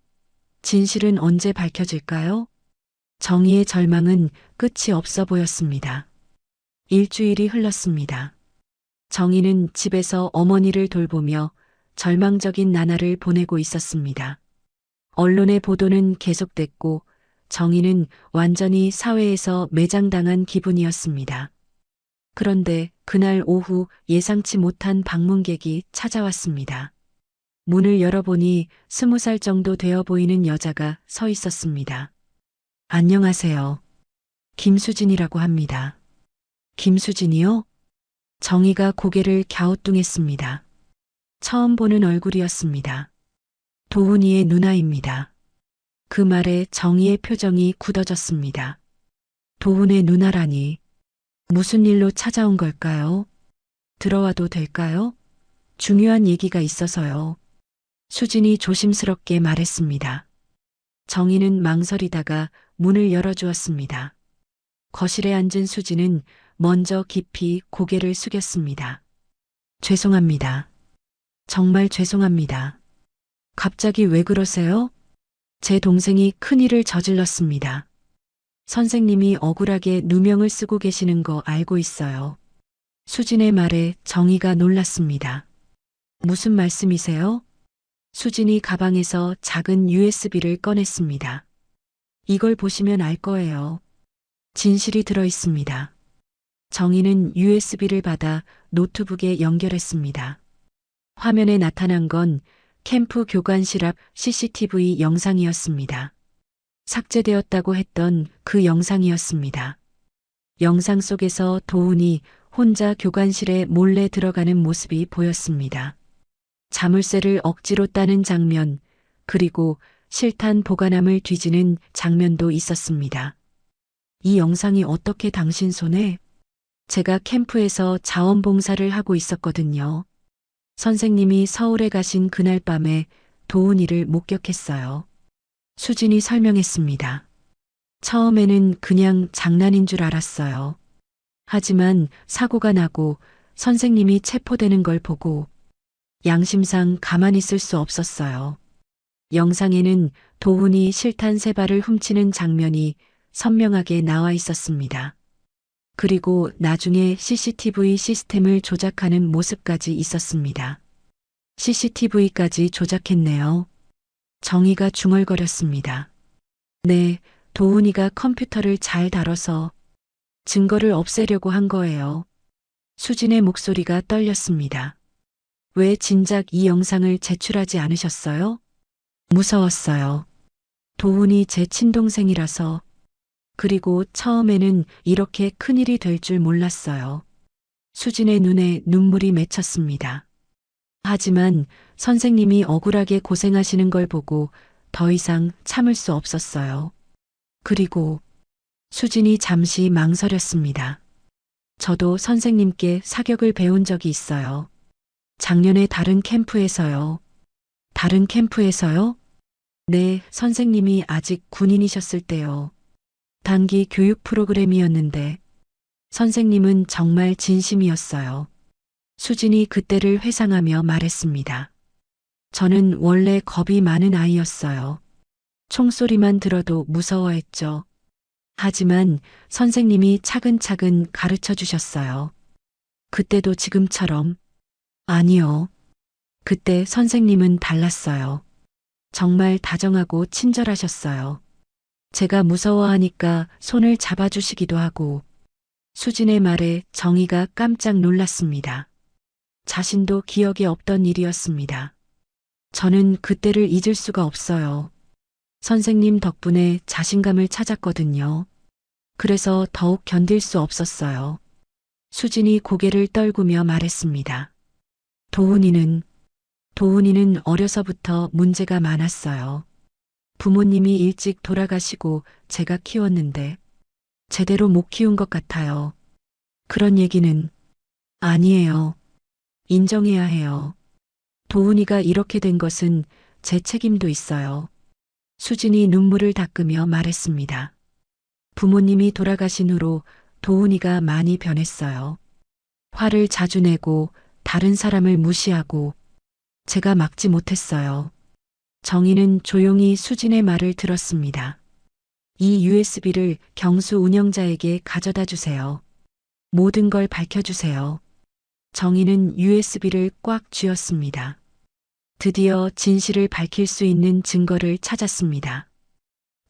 진실은 언제 밝혀질까요? 정희의 절망은 끝이 없어 보였습니다. 일주일이 흘렀습니다. 정희는 집에서 어머니를 돌보며 절망적인 나날을 보내고 있었습니다. 언론의 보도는 계속됐고 정희는 완전히 사회에서 매장당한 기분이었습니다. 그런데 그날 오후 예상치 못한 방문객이 찾아왔습니다. 문을 열어보니 20살 정도 되어 보이는 여자가 서 있었습니다. 안녕하세요. 김수진이라고 합니다. 김수진이요? 정희가 고개를 갸우뚱했습니다. 처음 보는 얼굴이었습니다. 도훈이의 누나입니다. 그 말에 정희의 표정이 굳어졌습니다. 도훈의 누나라니 무슨 일로 찾아온 걸까요? 들어와도 될까요? 중요한 얘기가 있어서요. 수진이 조심스럽게 말했습니다. 정희는 망설이다가 문을 열어주었습니다. 거실에 앉은 수진은 먼저 깊이 고개를 숙였습니다. 죄송합니다. 정말 죄송합니다. 갑자기 왜 그러세요? 제 동생이 큰일을 저질렀습니다. 선생님이 억울하게 누명을 쓰고 계시는 거 알고 있어요. 수진의 말에 정희가 놀랐습니다. 무슨 말씀이세요? 수진이 가방에서 작은 USB를 꺼냈습니다. 이걸 보시면 알 거예요. 진실이 들어 있습니다. 정희는 USB를 받아 노트북에 연결했습니다. 화면에 나타난 건 캠프 교관실 앞 CCTV 영상이었습니다. 삭제되었다고 했던 그 영상이었습니다. 영상 속에서 도훈이 혼자 교관실에 몰래 들어가는 모습이 보였습니다. 자물쇠를 억지로 따는 장면, 그리고 실탄 보관함을 뒤지는 장면도 있었습니다. 이 영상이 어떻게 당신 손에? 제가 캠프에서 자원봉사를 하고 있었거든요. 선생님이 서울에 가신 그날 밤에 도훈이를 목격했어요. 수진이 설명했습니다. 처음에는 그냥 장난인 줄 알았어요. 하지만 사고가 나고 선생님이 체포되는 걸 보고 양심상 가만히 있을 수 없었어요. 영상에는 도훈이 실탄 3발을 훔치는 장면이 선명하게 나와 있었습니다. 그리고 나중에 CCTV 시스템을 조작하는 모습까지 있었습니다. CCTV까지 조작했네요. 정희가 중얼거렸습니다. 네, 도훈이가 컴퓨터를 잘 다뤄서 증거를 없애려고 한 거예요. 수진의 목소리가 떨렸습니다. 왜 진작 이 영상을 제출하지 않으셨어요? 무서웠어요. 도훈이 제 친동생이라서. 그리고 처음에는 이렇게 큰일이 될 줄 몰랐어요. 수진의 눈에 눈물이 맺혔습니다. 하지만 선생님이 억울하게 고생하시는 걸 보고 더 이상 참을 수 없었어요. 그리고 수진이 잠시 망설였습니다. 저도 선생님께 사격을 배운 적이 있어요. 작년에 다른 캠프에서요. 다른 캠프에서요? 네, 선생님이 아직 군인이셨을 때요. 단기 교육 프로그램이었는데 선생님은 정말 진심이었어요. 수진이 그때를 회상하며 말했습니다. 저는 원래 겁이 많은 아이였어요. 총소리만 들어도 무서워했죠. 하지만 선생님이 차근차근 가르쳐 주셨어요. 그때도 지금처럼. 아니요. 그때 선생님은 달랐어요. 정말 다정하고 친절하셨어요. 제가 무서워하니까 손을 잡아주시기도 하고. 수진의 말에 정희가 깜짝 놀랐습니다. 자신도 기억에 없던 일이었습니다. 저는 그때를 잊을 수가 없어요. 선생님 덕분에 자신감을 찾았거든요. 그래서 더욱 견딜 수 없었어요. 수진이 고개를 떨구며 말했습니다. 도훈이는 어려서부터 문제가 많았어요. 부모님이 일찍 돌아가시고 제가 키웠는데 제대로 못 키운 것 같아요. 그런 얘기는 아니에요. 인정해야 해요. 도훈이가 이렇게 된 것은 제 책임도 있어요. 수진이 눈물을 닦으며 말했습니다. 부모님이 돌아가신 후로 도훈이가 많이 변했어요. 화를 자주 내고 다른 사람을 무시하고 제가 막지 못했어요. 정희는 조용히 수진의 말을 들었습니다. 이 USB를 경수 운영자에게 가져다 주세요. 모든 걸 밝혀주세요. 정희는 USB를 꽉 쥐었습니다. 드디어 진실을 밝힐 수 있는 증거를 찾았습니다.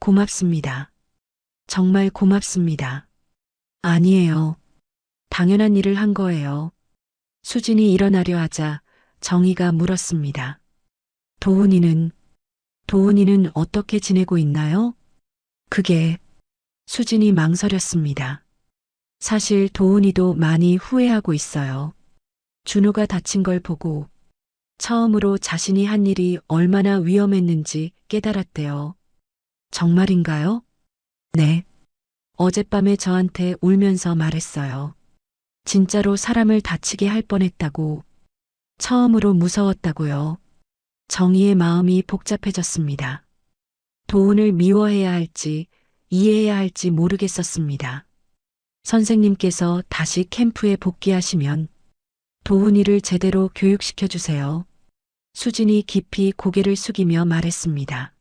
고맙습니다. 정말 고맙습니다. 아니에요. 당연한 일을 한 거예요. 수진이 일어나려 하자 정희가 물었습니다. 도훈이는 어떻게 지내고 있나요? 그게 수진이 망설였습니다. 사실 도훈이도 많이 후회하고 있어요. 준호가 다친 걸 보고 처음으로 자신이 한 일이 얼마나 위험했는지 깨달았대요. 정말인가요? 네. 어젯밤에 저한테 울면서 말했어요. 진짜로 사람을 다치게 할 뻔했다고. 처음으로 무서웠다고요. 정희의 마음이 복잡해졌습니다. 도훈을 미워해야 할지 이해해야 할지 모르겠었습니다. 선생님께서 다시 캠프에 복귀하시면 도훈이를 제대로 교육시켜 주세요. 수진이 깊이 고개를 숙이며 말했습니다.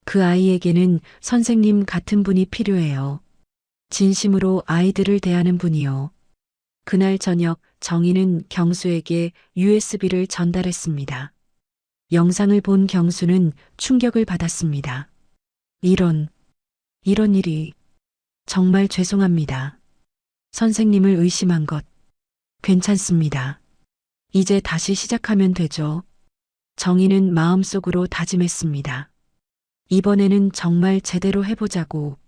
그 아이에게는 선생님 같은 분이 필요해요. 진심으로 아이들을 대하는 분이요. 그날 저녁 정희는 경수에게 USB를 전달했습니다. 영상을 본 경수는 충격을 받았습니다. 이런 일이 정말 죄송합니다. 선생님을 의심한 것 괜찮습니다. 이제 다시 시작하면 되죠. 정희는 마음속으로 다짐했습니다. 이번에는 정말 제대로 해보자고.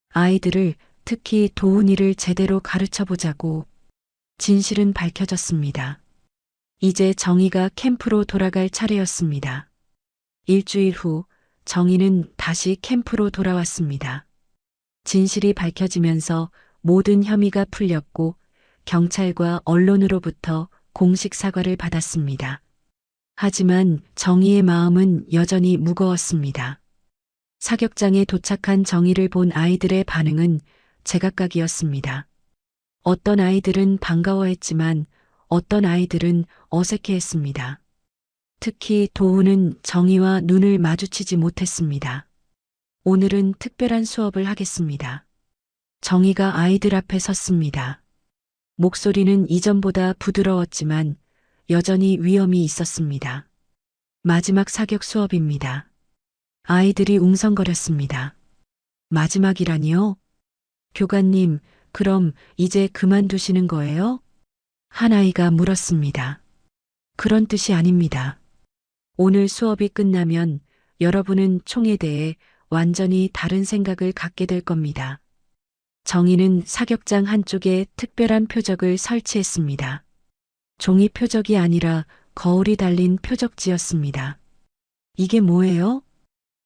아이들을 특히 도훈이를 제대로 가르쳐 보자고. 진실은 밝혀졌습니다. 이제 정희가 캠프로 돌아갈 차례였습니다. 일주일 후 정희는 다시 캠프로 돌아왔습니다. 진실이 밝혀지면서 모든 혐의가 풀렸고 경찰과 언론으로부터 공식 사과를 받았습니다. 하지만 정희의 마음은 여전히 무거웠습니다. 사격장에 도착한 정희를 본 아이들의 반응은 제각각이었습니다. 어떤 아이들은 반가워했지만 어떤 아이들은 어색해했습니다. 특히 도훈은 정희와 눈을 마주치지 못했습니다. 오늘은 특별한 수업을 하겠습니다. 정희가 아이들 앞에 섰습니다. 목소리는 이전보다 부드러웠지만 여전히 위험이 있었습니다. 마지막 사격 수업입니다. 아이들이 웅성거렸습니다. 마지막이라니요? 교관님, 그럼 이제 그만두시는 거예요? 한 아이가 물었습니다. 그런 뜻이 아닙니다. 오늘 수업이 끝나면 여러분은 총에 대해 완전히 다른 생각을 갖게 될 겁니다. 정희는 사격장 한쪽에 특별한 표적을 설치했습니다. 종이 표적이 아니라 거울이 달린 표적지였습니다. 이게 뭐예요?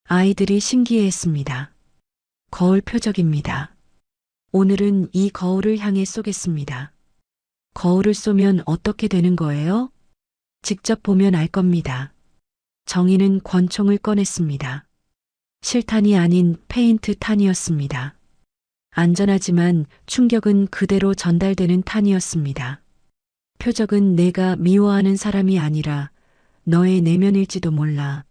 아이들이 신기해했습니다. 거울 표적입니다. 오늘은 이 거울을 향해 쏘겠습니다. 거울을 쏘면 어떻게 되는 거예요? 직접 보면 알 겁니다. 정희는 권총을 꺼냈습니다. 실탄이 아닌 페인트 탄이었습니다. 안전하지만 충격은 그대로 전달되는 탄이었습니다. 표적은 내가 미워하는 사람이 아니라 너의 내면일지도 몰라.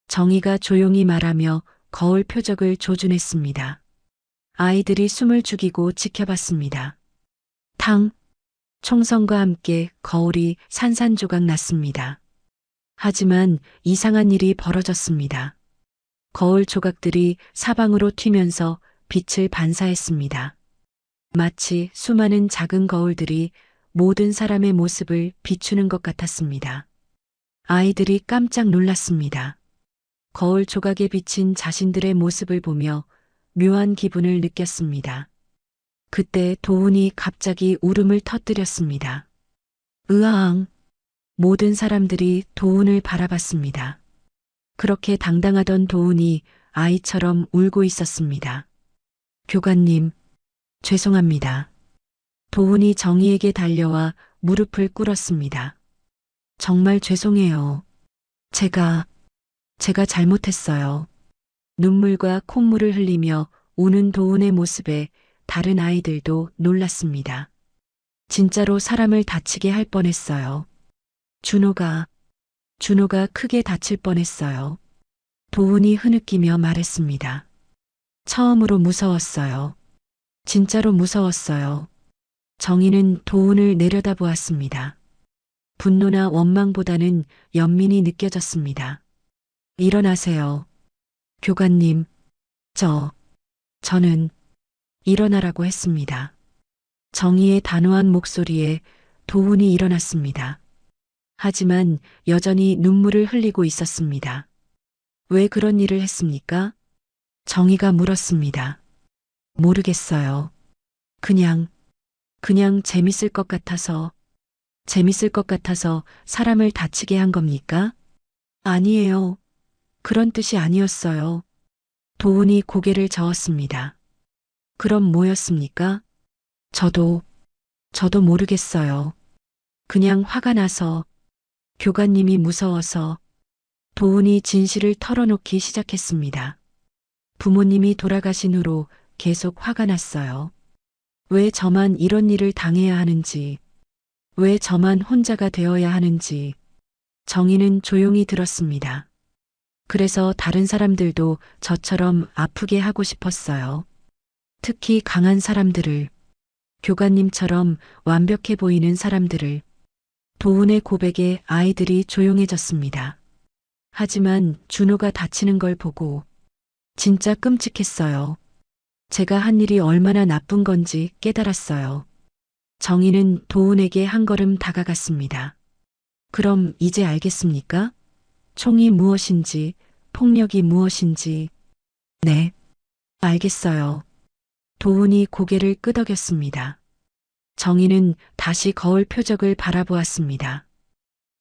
정희가 조용히 말하며 거울 표적을 조준했습니다. 아이들이 숨을 죽이고 지켜봤습니다. 탕! 총성과 함께 거울이 산산조각 났습니다. 하지만 이상한 일이 벌어졌습니다. 거울 조각들이 사방으로 튀면서 빛을 반사했습니다. 마치 수많은 작은 거울들이 모든 사람의 모습을 비추는 것 같았습니다. 아이들이 깜짝 놀랐습니다. 거울 조각에 비친 자신들의 모습을 보며 묘한 기분을 느꼈습니다. 그때 도훈이 갑자기 울음을 터뜨렸습니다. 으아앙! 모든 사람들이 도훈을 바라봤습니다. 그렇게 당당하던 도훈이 아이처럼 울고 있었습니다. 교관님, 죄송합니다. 도훈이 정희에게 달려와 무릎을 꿇었습니다. 정말 죄송해요. 제가 제가 잘못했어요. 눈물과 콧물을 흘리며 우는 도훈의 모습에 다른 아이들도 놀랐습니다. 진짜로 사람을 다치게 할 뻔했어요. 준호가 크게 다칠 뻔했어요. 도훈이 흐느끼며 말했습니다. 처음으로 무서웠어요. 진짜로 무서웠어요. 정희는 도훈을 내려다보았습니다. 분노나 원망보다는 연민이 느껴졌습니다. 일어나세요. 교관님, 저는 일어나라고 했습니다. 정희의 단호한 목소리에 도훈이 일어났습니다. 하지만 여전히 눈물을 흘리고 있었습니다. 왜 그런 일을 했습니까? 정희가 물었습니다. 모르겠어요. 그냥 재밌을 것 같아서 사람을 다치게 한 겁니까? 아니에요. 그런 뜻이 아니었어요. 도훈이 고개를 저었습니다. 그럼 뭐였습니까? 저도 모르겠어요. 그냥 화가 나서, 교관님이 무서워서. 도훈이 진실을 털어놓기 시작했습니다. 부모님이 돌아가신 후로 계속 화가 났어요. 왜 저만 이런 일을 당해야 하는지, 왜 저만 혼자가 되어야 하는지. 정희는 조용히 들었습니다. 그래서 다른 사람들도 저처럼 아프게 하고 싶었어요. 특히 강한 사람들을, 교관님처럼 완벽해 보이는 사람들을. 도훈의 고백에 아이들이 조용해졌습니다. 하지만 준호가 다치는 걸 보고 진짜 끔찍했어요. 제가 한 일이 얼마나 나쁜 건지 깨달았어요. 정희는 도훈에게 한 걸음 다가갔습니다. 그럼 이제 알겠습니까? 총이 무엇인지, 폭력이 무엇인지. 네, 알겠어요. 도훈이 고개를 끄덕였습니다. 정희는 다시 거울 표적을 바라보았습니다.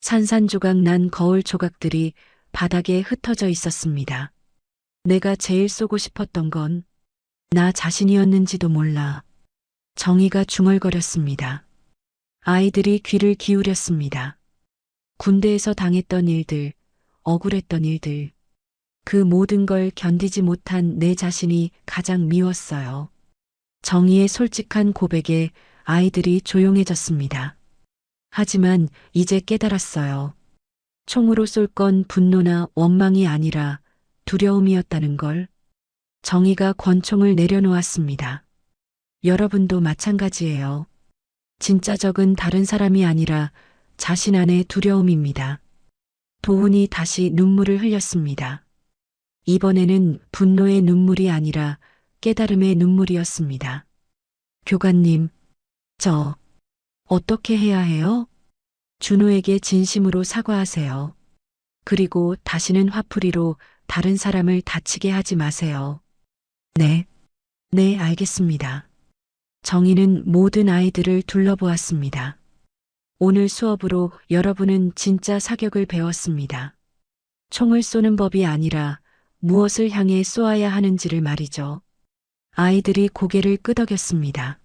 산산조각 난 거울 조각들이 바닥에 흩어져 있었습니다. 내가 제일 쏘고 싶었던 건 나 자신이었는지도 몰라. 정희가 중얼거렸습니다. 아이들이 귀를 기울였습니다. 군대에서 당했던 일들, 억울했던 일들, 그 모든 걸 견디지 못한 내 자신이 가장 미웠어요. 정희의 솔직한 고백에 아이들이 조용해졌습니다. 하지만 이제 깨달았어요. 총으로 쏠 건 분노나 원망이 아니라 두려움이었다는 걸. 정희가 권총을 내려놓았습니다. 여러분도 마찬가지예요. 진짜 적은 다른 사람이 아니라 자신 안의 두려움입니다. 도훈이 다시 눈물을 흘렸습니다. 이번에는 분노의 눈물이 아니라 깨달음의 눈물이었습니다. 교관님, 저 어떻게 해야 해요? 준호에게 진심으로 사과하세요. 그리고 다시는 화풀이로 다른 사람을 다치게 하지 마세요. 네, 알겠습니다. 정희는 모든 아이들을 둘러보았습니다. 오늘 수업으로 여러분은 진짜 사격을 배웠습니다. 총을 쏘는 법이 아니라 무엇을 향해 쏘아야 하는지를 말이죠. 아이들이 고개를 끄덕였습니다.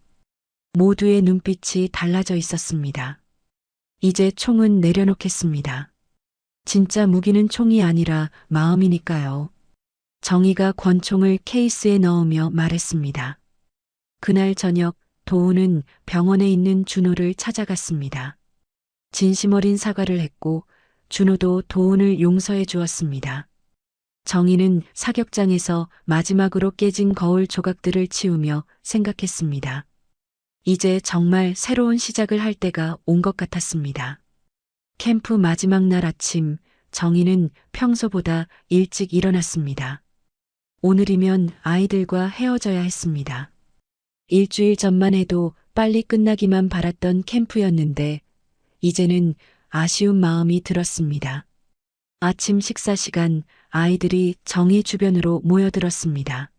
모두의 눈빛이 달라져 있었습니다. 이제 총은 내려놓겠습니다. 진짜 무기는 총이 아니라 마음이니까요. 정희가 권총을 케이스에 넣으며 말했습니다. 그날 저녁 도훈은 병원에 있는 준호를 찾아갔습니다. 진심 어린 사과를 했고 준호도 도훈을 용서해 주었습니다. 정희는 사격장에서 마지막으로 깨진 거울 조각들을 치우며 생각했습니다. 이제 정말 새로운 시작을 할 때가 온 것 같았습니다. 캠프 마지막 날 아침, 정희는 평소보다 일찍 일어났습니다. 오늘이면 아이들과 헤어져야 했습니다. 일주일 전만 해도 빨리 끝나기만 바랐던 캠프였는데 이제는 아쉬운 마음이 들었습니다. 아침 식사 시간 아이들이 정희 주변으로 모여들었습니다.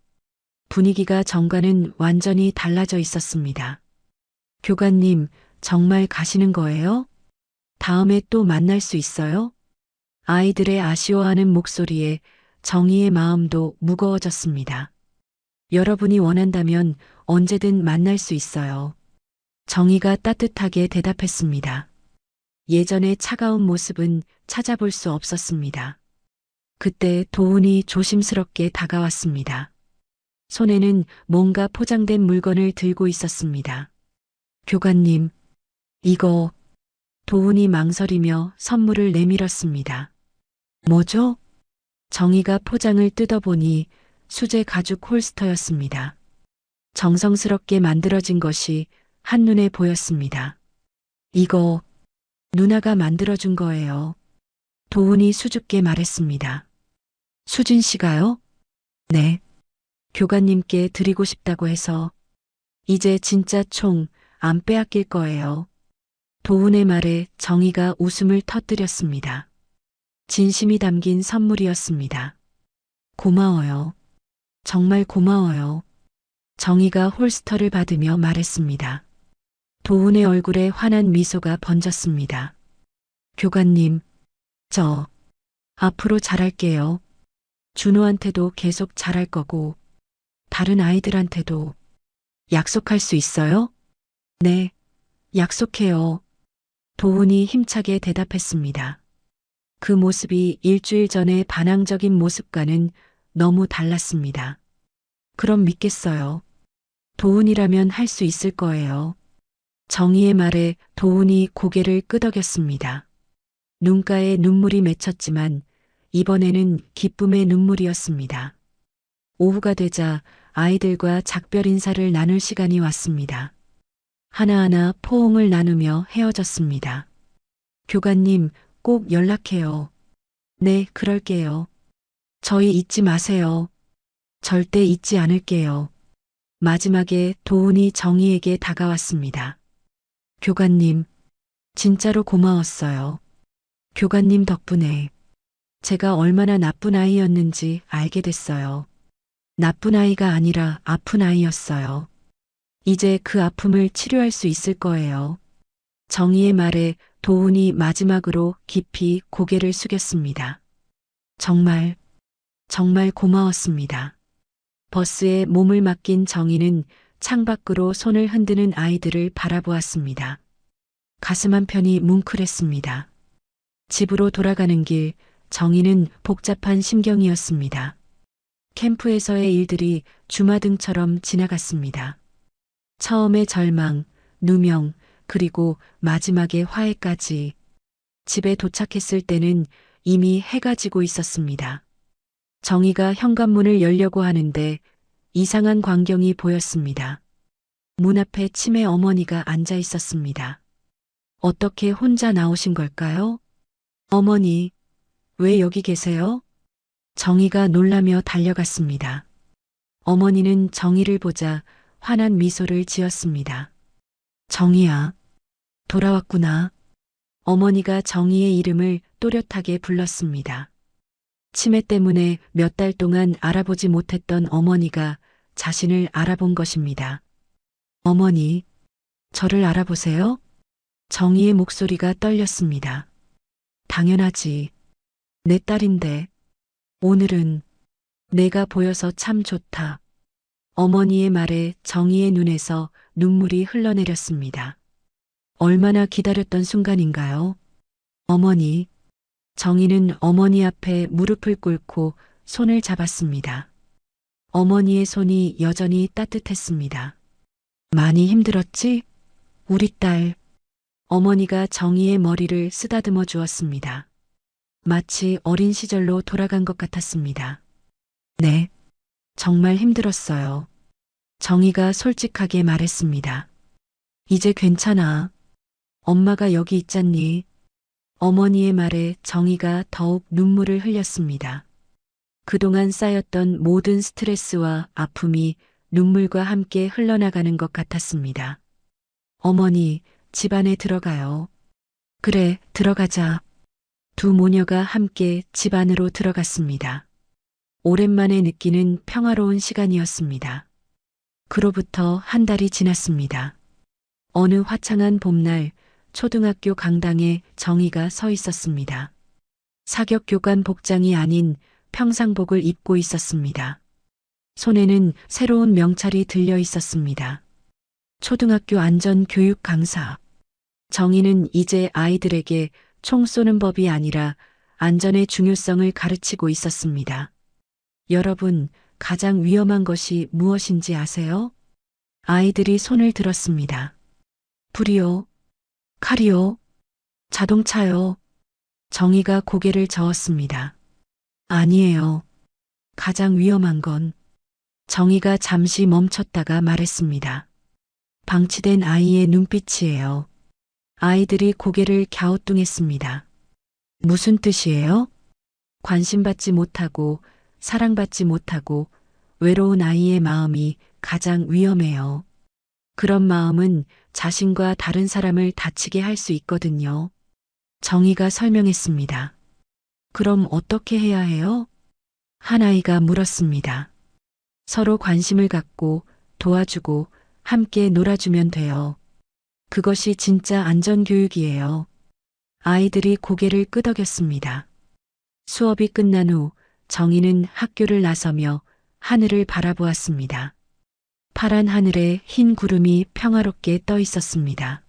분위기가 전과는 완전히 달라져 있었습니다. 교관님, 정말 가시는 거예요? 다음에 또 만날 수 있어요? 아이들의 아쉬워하는 목소리에 정희의 마음도 무거워졌습니다. 여러분이 원한다면 언제든 만날 수 있어요. 정희가 따뜻하게 대답했습니다. 예전의 차가운 모습은 찾아볼 수 없었습니다. 그때 도훈이 조심스럽게 다가왔습니다. 손에는 뭔가 포장된 물건을 들고 있었습니다. 교관님, 이거. 도훈이 망설이며 선물을 내밀었습니다. 뭐죠? 정희가 포장을 뜯어보니 수제 가죽 홀스터였습니다. 정성스럽게 만들어진 것이 한눈에 보였습니다. 이거 누나가 만들어준 거예요. 도훈이 수줍게 말했습니다. 수진 씨가요? 네. 교관님께 드리고 싶다고 해서 이제 진짜 총 안 빼앗길 거예요. 도훈의 말에 정희가 웃음을 터뜨렸습니다. 진심이 담긴 선물이었습니다. 고마워요. 정말 고마워요. 정희가 홀스터를 받으며 말했습니다. 도훈의 얼굴에 환한 미소가 번졌습니다. 교관님, 저 앞으로 잘할게요. 준호한테도 계속 잘할 거고 다른 아이들한테도. 약속할 수 있어요? 네, 약속해요. 도훈이 힘차게 대답했습니다. 그 모습이 일주일 전의 반항적인 모습과는 너무 달랐습니다. 그럼 믿겠어요. 도훈이라면 할 수 있을 거예요. 정희의 말에 도훈이 고개를 끄덕였습니다. 눈가에 눈물이 맺혔지만 이번에는 기쁨의 눈물이었습니다. 오후가 되자 아이들과 작별 인사를 나눌 시간이 왔습니다. 하나하나 포옹을 나누며 헤어졌습니다. 교관님, 꼭 연락해요. 네, 그럴게요. 저희 잊지 마세요. 절대 잊지 않을게요. 마지막에 도훈이 정희에게 다가왔습니다. 교관님, 진짜로 고마웠어요. 교관님 덕분에 제가 얼마나 나쁜 아이였는지 알게 됐어요. 나쁜 아이가 아니라 아픈 아이였어요. 이제 그 아픔을 치료할 수 있을 거예요. 정희의 말에 도훈이 마지막으로 깊이 고개를 숙였습니다. 정말, 정말 고마웠습니다. 버스에 몸을 맡긴 정희는 창밖으로 손을 흔드는 아이들을 바라보았습니다. 가슴 한편이 뭉클했습니다. 집으로 돌아가는 길, 정희는 복잡한 심경이었습니다. 캠프에서의 일들이 주마등처럼 지나갔습니다. 처음에 절망, 누명, 그리고 마지막에 화해까지. 집에 도착했을 때는 이미 해가 지고 있었습니다. 정희가 현관문을 열려고 하는데 이상한 광경이 보였습니다. 문 앞에 치매 어머니가 앉아 있었습니다. 어떻게 혼자 나오신 걸까요? 어머니, 왜 여기 계세요? 정희가 놀라며 달려갔습니다. 어머니는 정희를 보자 환한 미소를 지었습니다. 정희야, 돌아왔구나. 어머니가 정희의 이름을 또렷하게 불렀습니다. 치매 때문에 몇 달 동안 알아보지 못했던 어머니가 자신을 알아본 것입니다. 어머니, 저를 알아보세요? 정희의 목소리가 떨렸습니다. 당연하지. 내 딸인데. 오늘은 내가 보여서 참 좋다. 어머니의 말에 정희의 눈에서 눈물이 흘러내렸습니다. 얼마나 기다렸던 순간인가요? 어머니. 정희는 어머니 앞에 무릎을 꿇고 손을 잡았습니다. 어머니의 손이 여전히 따뜻했습니다. 많이 힘들었지? 우리 딸. 어머니가 정희의 머리를 쓰다듬어 주었습니다. 마치 어린 시절로 돌아간 것 같았습니다. 네, 정말 힘들었어요. 정희가 솔직하게 말했습니다. 이제 괜찮아. 엄마가 여기 있잖니. 어머니의 말에 정희가 더욱 눈물을 흘렸습니다. 그동안 쌓였던 모든 스트레스와 아픔이 눈물과 함께 흘러나가는 것 같았습니다. 어머니, 집 안에 들어가요. 그래, 들어가자. 두 모녀가 함께 집 안으로 들어갔습니다. 오랜만에 느끼는 평화로운 시간이었습니다. 그로부터 한 달이 지났습니다. 어느 화창한 봄날 초등학교 강당에 정희가 서 있었습니다. 사격 교관 복장이 아닌 평상복을 입고 있었습니다. 손에는 새로운 명찰이 들려 있었습니다. 초등학교 안전교육 강사. 정희는 이제 아이들에게 총 쏘는 법이 아니라 안전의 중요성을 가르치고 있었습니다. 여러분, 가장 위험한 것이 무엇인지 아세요? 아이들이 손을 들었습니다. 불이요, 칼이요, 자동차요. 정희가 고개를 저었습니다. 아니에요. 가장 위험한 건 정희가 잠시 멈췄다가 말했습니다. 방치된 아이의 눈빛이에요. 아이들이 고개를 갸우뚱했습니다. 무슨 뜻이에요? 관심받지 못하고 사랑받지 못하고 외로운 아이의 마음이 가장 위험해요. 그런 마음은 자신과 다른 사람을 다치게 할 수 있거든요. 정희가 설명했습니다. 그럼 어떻게 해야 해요? 한 아이가 물었습니다. 서로 관심을 갖고 도와주고 함께 놀아주면 돼요. 그것이 진짜 안전교육이에요. 아이들이 고개를 끄덕였습니다. 수업이 끝난 후 정희는 학교를 나서며 하늘을 바라보았습니다. 파란 하늘에 흰 구름이 평화롭게 떠 있었습니다.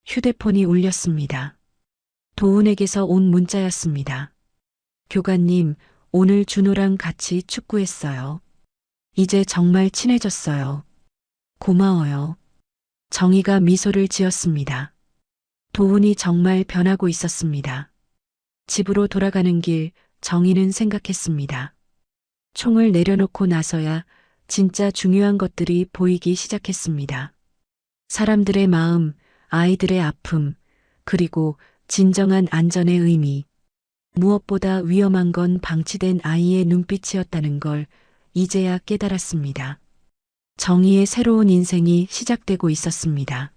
휴대폰이 울렸습니다. 도훈에게서 온 문자였습니다. 교관님, 오늘 준호랑 같이 축구했어요. 이제 정말 친해졌어요. 고마워요. 정희가 미소를 지었습니다. 도훈이 정말 변하고 있었습니다. 집으로 돌아가는 길 정희는 생각했습니다. 총을 내려놓고 나서야 진짜 중요한 것들이 보이기 시작했습니다. 사람들의 마음, 아이들의 아픔, 그리고 진정한 안전의 의미. 무엇보다 위험한 건 방치된 아이의 눈빛이었다는 걸 이제야 깨달았습니다. 정희의 새로운 인생이 시작되고 있었습니다.